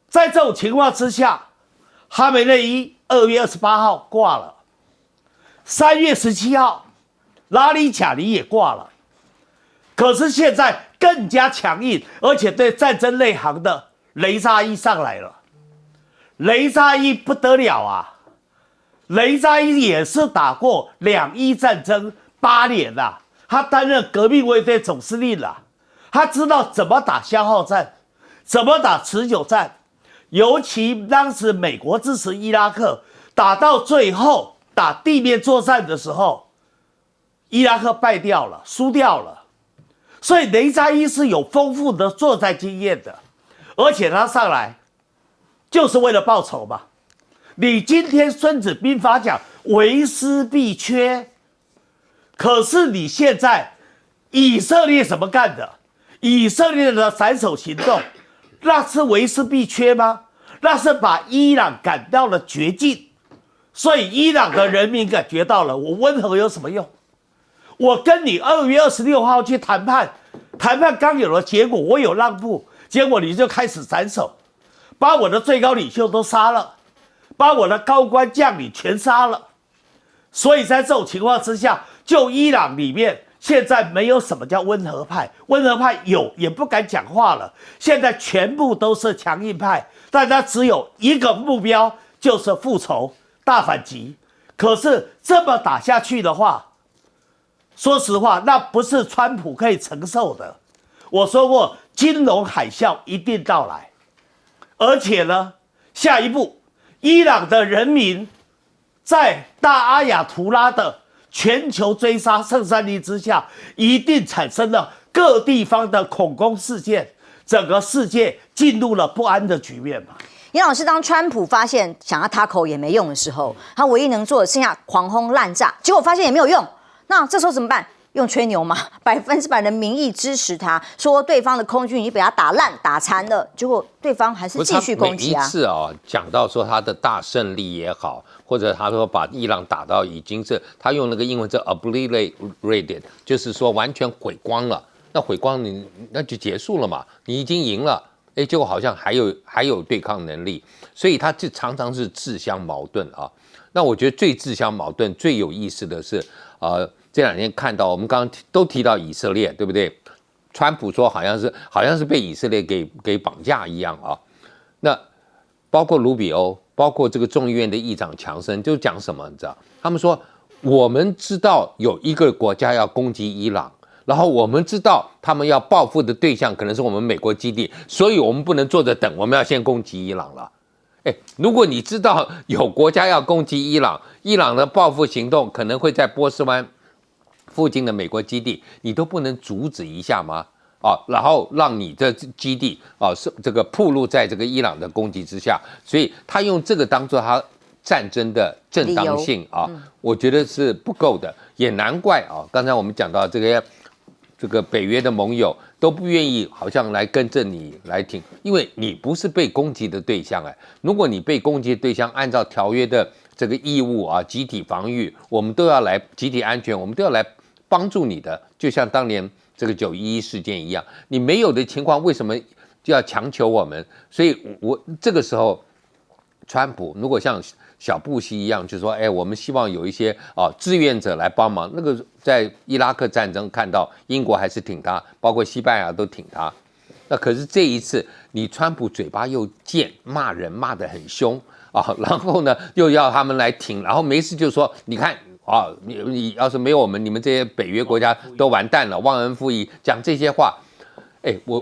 在这种情况之下，哈梅内伊2月28号挂了，3月17号拉里贾尼也挂了。可是现在更加强硬，而且对战争内行的雷扎伊上来了。雷扎伊不得了啊！雷扎伊也是打过2伊战争8年啊，他担任革命卫队总司令啊，他知道怎么打消耗战，怎么打持久战。尤其当时美国支持伊拉克，打到最后打地面作战的时候，伊拉克败掉了，输掉了。所以雷扎伊是有丰富的作战经验的，而且他上来就是为了报仇嘛。你今天《孙子兵法》讲为师必缺，可是你现在以色列怎么干的？以色列的斩首行动，那是为师必缺吗？那是把伊朗赶到了绝境，所以伊朗的人民感觉到了，我温和有什么用？我跟你2月26号去谈判，谈判刚有了结果，我有让步，结果你就开始斩首，把我的最高领袖都杀了，把我的高官将领全杀了。所以在这种情况之下，就伊朗里面现在没有什么叫温和派，温和派有也不敢讲话了。现在全部都是强硬派，大家只有一个目标，就是复仇、大反击。可是这么打下去的话，说实话，那不是川普可以承受的。我说过，金融海啸一定到来，而且呢，下一步，伊朗的人民在大阿亚图拉的全球追杀圣战力之下，一定产生了各地方的恐攻事件，整个世界进入了不安的局面嘛。严老师，当川普发现想要他口也没用的时候，他唯一能做的剩下狂轰滥炸，结果发现也没有用，那这时候怎么办？用吹牛吗？100%的民意支持他，说对方的空军已经被他打烂、打残了，结果对方还是继续攻击啊。每一次讲到说他的大胜利也好，或者他说把伊朗打到已经是他用那个英文叫 obliterated， 就是说完全毁光了。那毁光你那就结束了嘛，你已经赢了，结果好像还有对抗能力，所以他这常常是自相矛盾啊。那我觉得最自相矛盾、最有意思的是这两天看到我们刚刚都提到以色列，对不对？川普说好像是被以色列给绑架一样啊。那包括卢比欧，包括这个众议院的议长强森，就讲什么？你知道？他们说我们知道有一个国家要攻击伊朗，然后我们知道他们要报复的对象可能是我们美国基地，所以我们不能坐着等，我们要先攻击伊朗了。如果你知道有国家要攻击伊朗，伊朗的报复行动可能会在波斯湾附近的美国基地，你都不能阻止一下吗？然后让你的基地是这个暴露在这个伊朗的攻击之下，所以他用这个当做他战争的正当性我觉得是不够的，也难怪刚才我们讲到这个北约的盟友都不愿意好像来跟着你来挺，因为你不是被攻击的对象如果你被攻击的对象按照条约的这个义务集体防御，我们都要来集体安全，我们都要来帮助你的，就像当年这个911事件一样，你没有的情况为什么就要强求我们？所以我这个时候，川普如果像小布希一样，就说我们希望有一些志愿者来帮忙。那个在伊拉克战争看到英国还是挺他，包括西班牙都挺他。那可是这一次，你川普嘴巴又贱，骂人骂得很凶然后呢又要他们来挺，然后没事就说你看。你要是没有我们，你们这些北约国家都完蛋了，忘恩负义，讲这些话，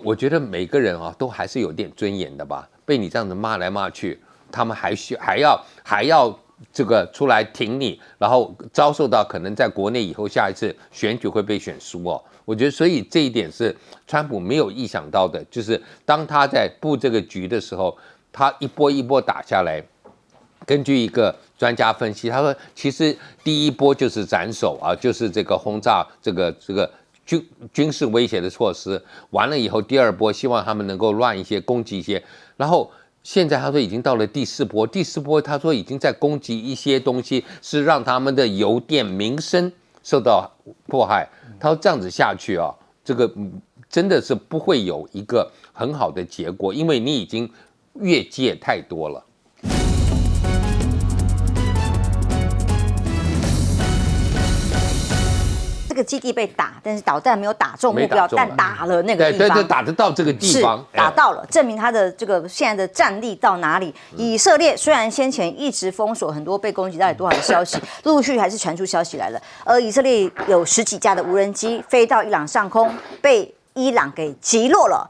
我觉得每个人都还是有点尊严的吧。被你这样子骂来骂去，他们还要这个出来挺你，然后遭受到可能在国内以后下一次选举会被选输我觉得，所以这一点是川普没有意想到的，就是当他在布这个局的时候，他一波一波打下来。根据一个专家分析，他说，其实第一波就是斩首就是这个轰炸这个军事威胁的措施，完了以后，第二波希望他们能够乱一些，攻击一些，然后现在他说已经到了第四波，他说已经在攻击一些东西，是让他们的邮电民生受到迫害。他说这样子下去这个真的是不会有一个很好的结果，因为你已经越界太多了。这个基地被打，但是导弹没有打中目标，但打了那个地方，对，打得到这个地方，打到了，证明他的这个现在的战力到哪里？以色列虽然先前一直封锁很多被攻击到底多少的消息，陆续还是传出消息来了，而以色列有10几架的无人机飞到伊朗上空，被伊朗给击落了。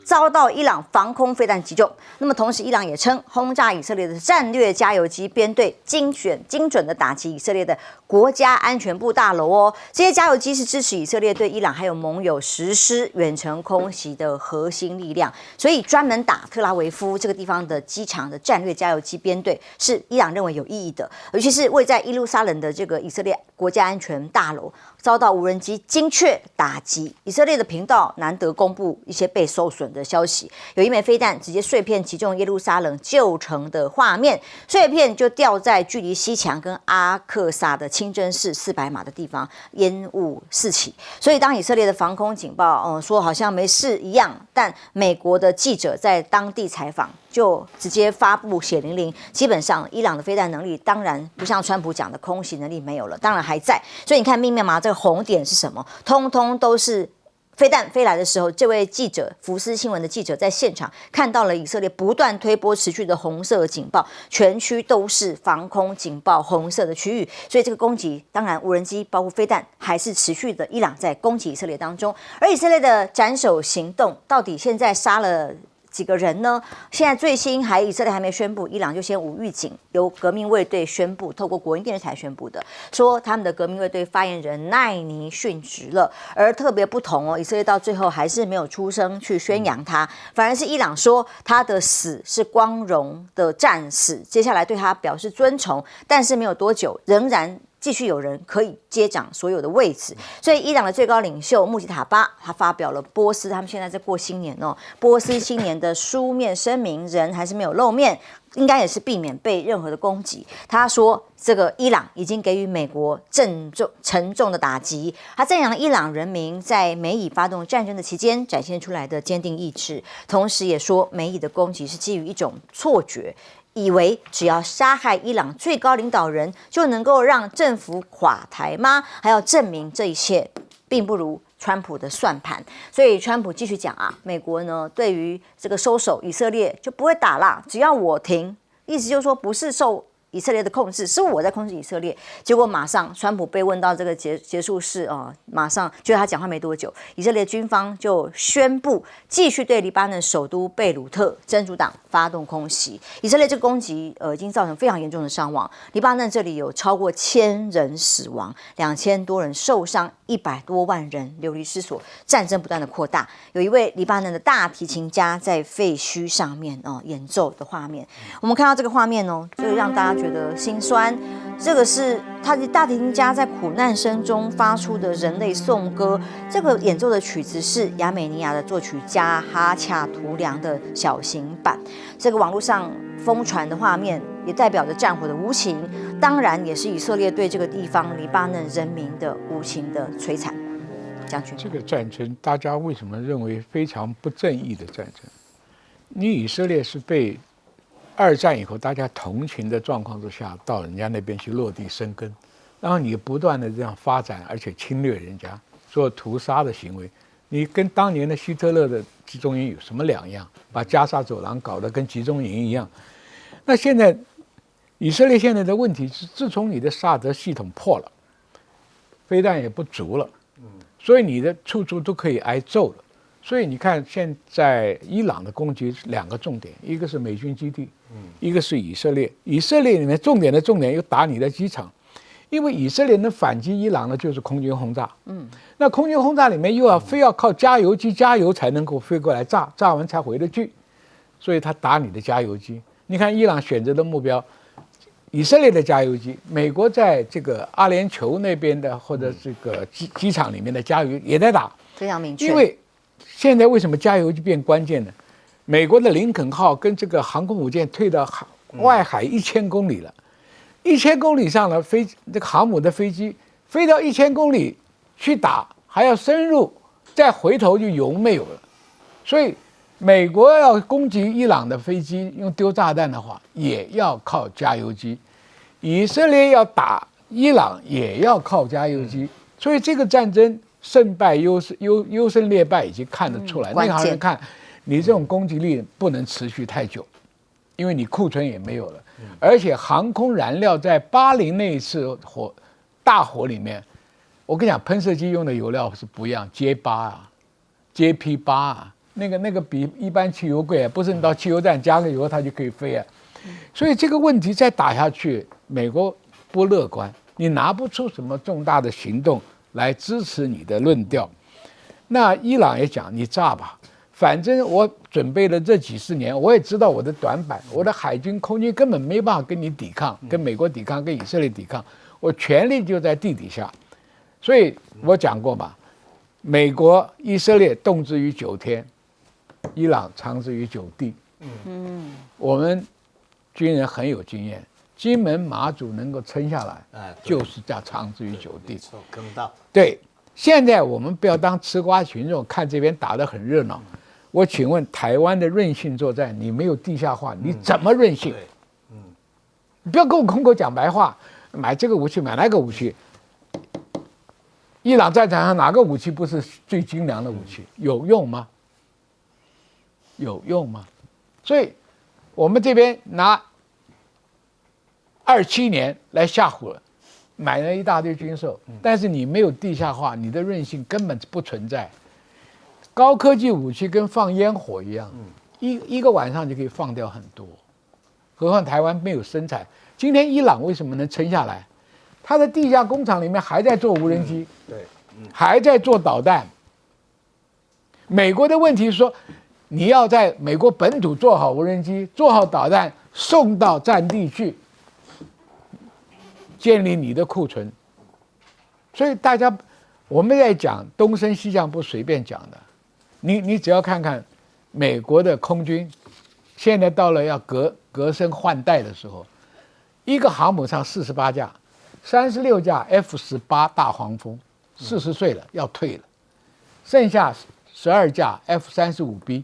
遭到伊朗防空飞弹击中。那么同时，伊朗也称轰炸以色列的战略加油机编队精准的打击以色列的国家安全部大楼哦。这些加油机是支持以色列对伊朗还有盟友实施远程空袭的核心力量，所以专门打特拉维夫这个地方的机场的战略加油机编队是伊朗认为有意义的，尤其是位在耶路撒冷的这个以色列国家安全大楼遭到无人机精确打击。以色列的频道难得公布一些被受损的消息，有一枚飞弹直接碎片击中耶路撒冷旧城的画面，碎片就掉在距离西墙跟阿克萨的清真寺400码的地方，烟雾四起。所以当以色列的防空警报，说好像没事一样，但美国的记者在当地采访，就直接发布血淋淋。基本上，伊朗的飞弹能力当然不像川普讲的空袭能力没有了，当然还在。所以你看密密麻麻这个红点是什么？通通都是飞弹飞来的时候，这位记者福斯新闻的记者在现场看到了以色列不断推波持续的红色警报，全区都是防空警报红色的区域。所以这个攻击，当然无人机包括飞弹还是持续的，伊朗在攻击以色列当中。而以色列的斩首行动到底现在杀了几个人呢？现在最新以色列还没宣布，伊朗就先无预警，由革命卫队宣布，透过国营电视台宣布的，说他们的革命卫队发言人奈尼殉职了。而特别不同以色列到最后还是没有出声去宣扬他，反而是伊朗说他的死是光荣的战死，接下来对他表示尊崇，但是没有多久，仍然继续有人可以接掌所有的位置，所以伊朗的最高领袖穆吉塔巴他发表了波斯，他们现在在过新年波斯新年的书面声明，人还是没有露面，应该也是避免被任何的攻击。他说，这个伊朗已经给予美国沉重的打击，他赞扬了伊朗人民在美以发动战争的期间展现出来的坚定意志，同时也说美以的攻击是基于一种错觉。以为只要杀害伊朗最高领导人就能够让政府垮台吗？还要证明这一切并不如川普的算盘。所以川普继续讲美国呢对于这个收手以色列就不会打啦，只要我停，意思就是说不是受以色列的控制，是我在控制以色列。结果马上川普被问到这个结束式马上就他讲话没多久，以色列军方就宣布继续对黎巴嫩首都贝鲁特真主党发动空袭。以色列这个攻击已经造成非常严重的伤亡，黎巴嫩这里有超过1000人死亡，2000多人受伤，100多万人流离失所，战争不断的扩大。有一位黎巴嫩的大提琴家在废墟上面演奏的画面，我们看到这个画面就让大家觉得心酸。这个是他的大提琴家在苦难声中发出的人类颂歌。这个演奏的曲子是亚美尼亚的作曲家哈恰图良的小型版。这个网络上疯传的画面也代表着战火的无情，当然也是以色列对这个地方黎巴嫩人民的无情的摧残。将军，这个战争大家为什么认为非常不正义的战争？你以色列是被2战以后大家同情的状况之下到人家那边去落地生根，然后你不断的这样发展，而且侵略人家，做屠杀的行为，你跟当年的希特勒的集中营有什么两样？把加沙走廊搞得跟集中营一样。那现在以色列现在的问题是，自从你的萨德系统破了，飞弹也不足了，所以你的处处都可以挨揍了。所以你看，现在伊朗的攻击是2个重点，一个是美军基地，一个是以色列。以色列里面重点又打你的机场，因为以色列能反击伊朗呢，就是空军轰炸。那空军轰炸里面非要靠加油机加油才能够飞过来炸，炸完才回得去，所以他打你的加油机。你看伊朗选择的目标，以色列的加油机，美国在这个阿联酋那边的或者这个机场里面的加油也在打，非常明确。因为现在为什么加油就变关键呢？美国的林肯号跟这个航空母舰退到外海1000公里了，1000公里上了这个航母的飞机飞到1000公里去打，还要深入，再回头就油没有了。所以美国要攻击伊朗的飞机，用丢炸弹的话，也要靠加油机；以色列要打伊朗，也要靠加油机。所以这个战争胜败优胜劣败已经看得出来。内行人看，你这种攻击力不能持续太久，因为你库存也没有了，而且航空燃料在80那一次大火里面，我跟你讲，喷射机用的油料是不一样，JP8那个比一般汽油贵，不是你到汽油站加个油它就可以飞啊。所以这个问题再打下去，美国不乐观，你拿不出什么重大的行动来支持你的论调。那伊朗也讲，你炸吧，反正我准备了这几十年，我也知道我的短板，我的海军空军根本没办法跟你抵抗，跟美国抵抗，跟以色列抵抗，我权力就在地底下。所以我讲过嘛，美国以色列动之于9天，伊朗长之于9地。我们军人很有经验，金门、马祖能够撑下来，就是叫长之于9地。坑道。对，现在我们不要当吃瓜群众，看这边打得很热闹。我请问，台湾的韧性作战，你没有地下化，你怎么韧性？你不要跟我空口讲白话，买这个武器，买那个武器。伊朗战场上哪个武器不是最精良的武器？有用吗？有用吗？所以，我们这边拿27年来吓唬了，买了一大堆军售，但是你没有地下化，你的韧性根本不存在。高科技武器跟放烟火一样，一个晚上就可以放掉很多。何况台湾没有生产。今天伊朗为什么能撑下来？它的地下工厂里面还在做无人机，还在做导弹。美国的问题是说，你要在美国本土做好无人机，做好导弹，送到战地去，建立你的库存。所以大家我们在讲东升西降，不随便讲的。你只要看看美国的空军，现在到了要革新换代的时候，一个航母上48架，36架 F-18大黄蜂，40岁了要退了，剩下12架 F-35B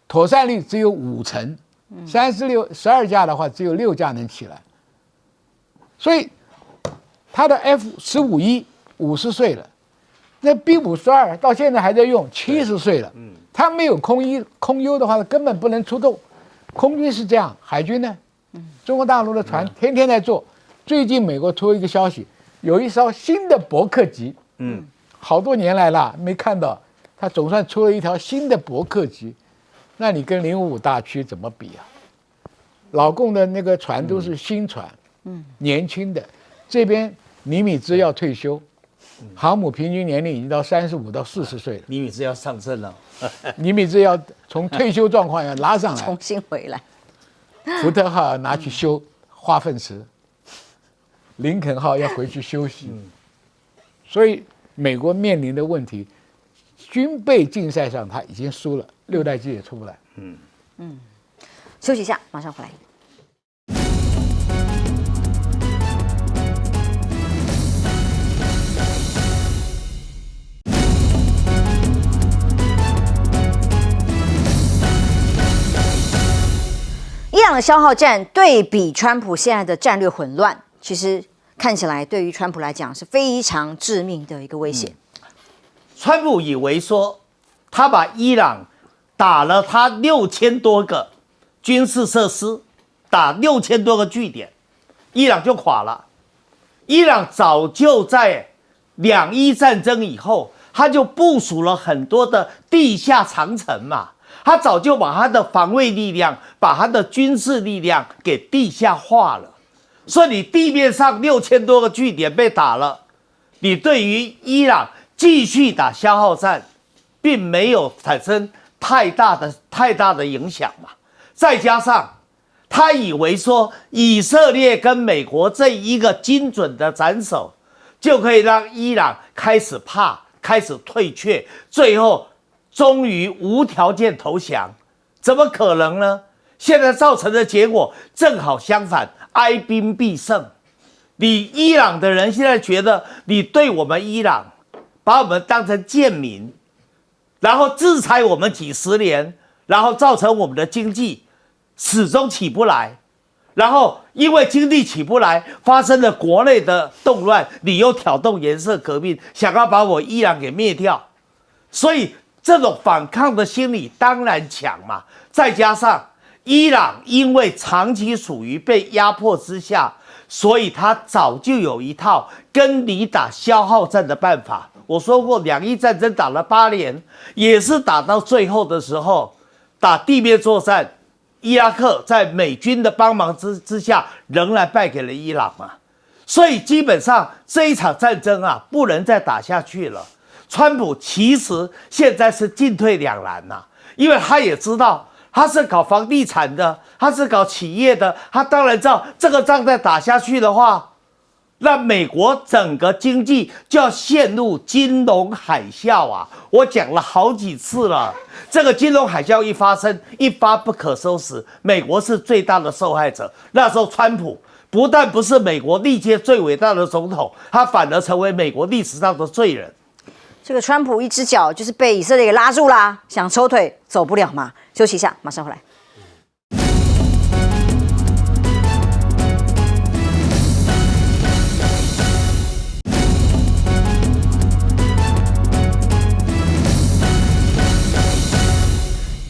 妥善率只有50%， 12架的话只有6架能起来，所以他的 F-15E 50岁了。那 B-52到现在还在用，70岁了。他没有空优的话，根本不能出动。空军是这样，海军呢？中国大陆的船天天在做。最近美国出了一个消息，有一艘新的伯克级，好多年来了没看到，他总算出了一条新的伯克级。那你跟055大驱怎么比啊？老共的那个船都是新船，年轻的，这边尼米兹要退休。航母平均年龄已经到35到40岁了，尼米兹要上阵了，尼米兹要从退休状况要拉上来，重新回来。福特号要拿去修化粪池，林肯号要回去休息。所以美国面临的问题，军备竞赛上他已经输了，6代机也出不来。休息一下，马上回来。伊朗的消耗战对比川普现在的战略混乱，其实看起来对于川普来讲是非常致命的一个威胁。川普以为说他把伊朗打了他6000多个军事设施，打6000多个据点，伊朗就垮了。伊朗早就在2伊战争以后，他就部署了很多的地下长城嘛。他早就把他的防卫力量、把他的军事力量给地下化了，所以你地面上6000多个据点被打了，你对于伊朗继续打消耗战，并没有产生太大的影响嘛。再加上他以为说以色列跟美国这一个精准的斩首，就可以让伊朗开始怕、开始退却，最后终于无条件投降，怎么可能呢？现在造成的结果正好相反，哀兵必胜。你伊朗的人现在觉得你对我们伊朗把我们当成贱民，然后制裁我们几十年，然后造成我们的经济始终起不来，然后因为经济起不来，发生了国内的动乱，你又挑动颜色革命，想要把我伊朗给灭掉，所以这种反抗的心理当然强嘛。再加上伊朗因为长期处于被压迫之下，所以他早就有一套跟你打消耗战的办法。我说过，2伊战争打了8年，也是打到最后的时候，打地面作战，伊拉克在美军的帮忙之下，仍然败给了伊朗嘛。所以基本上这一场战争啊，不能再打下去了。川普其实现在是进退两难呐，因为他也知道他是搞房地产的，他是搞企业的，他当然知道这个仗再打下去的话，那美国整个经济就要陷入金融海啸啊！我讲了好几次了，这个金融海啸一发生，一发不可收拾，美国是最大的受害者。那时候川普不但不是美国历届最伟大的总统，他反而成为美国历史上的罪人。这个川普一只脚就是被以色列给拉住啦，想抽腿走不了嘛。休息一下，马上回来。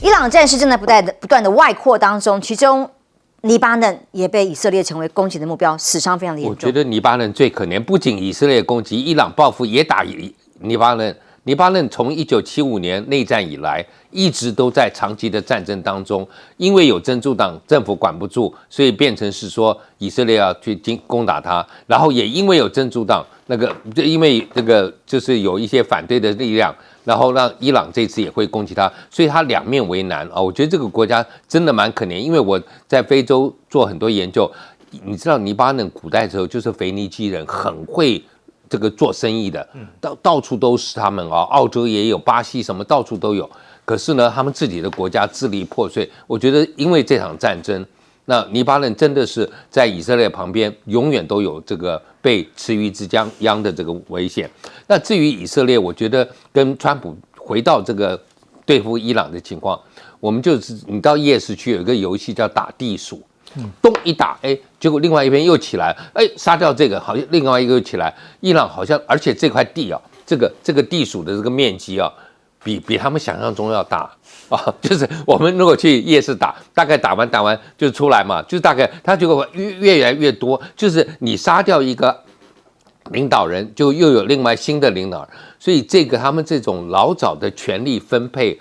伊朗战事正在不断的外扩当中，其中黎巴嫩也被以色列成为攻击的目标，死伤非常的严重。我觉得黎巴嫩最可怜，不仅以色列攻击，伊朗报复也打黎巴嫩。黎巴嫩从1975年内战以来，一直都在长期的战争当中，因为有真主党政府管不住，所以变成是说以色列要去攻打他，然后也因为有真主党因为这个就是有一些反对的力量，然后让伊朗这次也会攻击他，所以他两面为难啊。我觉得这个国家真的蛮可怜，因为我在非洲做很多研究，你知道黎巴嫩古代的时候就是腓尼基人很会这个做生意的，到处都是他们啊，澳洲也有，巴西什么到处都有。可是呢，他们自己的国家支离破碎。我觉得因为这场战争，那黎巴嫩真的是在以色列旁边，永远都有这个被池鱼之殃的这个危险。那至于以色列，我觉得跟川普回到这个对付伊朗的情况，我们就是你到夜市去有一个游戏叫打地鼠。咚一打，结果另外一边又起来，杀掉这个，好像另外一个又起来。伊朗好像，而且这块地啊，这个地鼠的这个面积啊，比他们想象中要大啊。就是我们如果去夜市打，大概打完就出来嘛，就大概它就会越来越多。就是你杀掉一个领导人，就又有另外新的领导人，所以他们这种老早的权力分配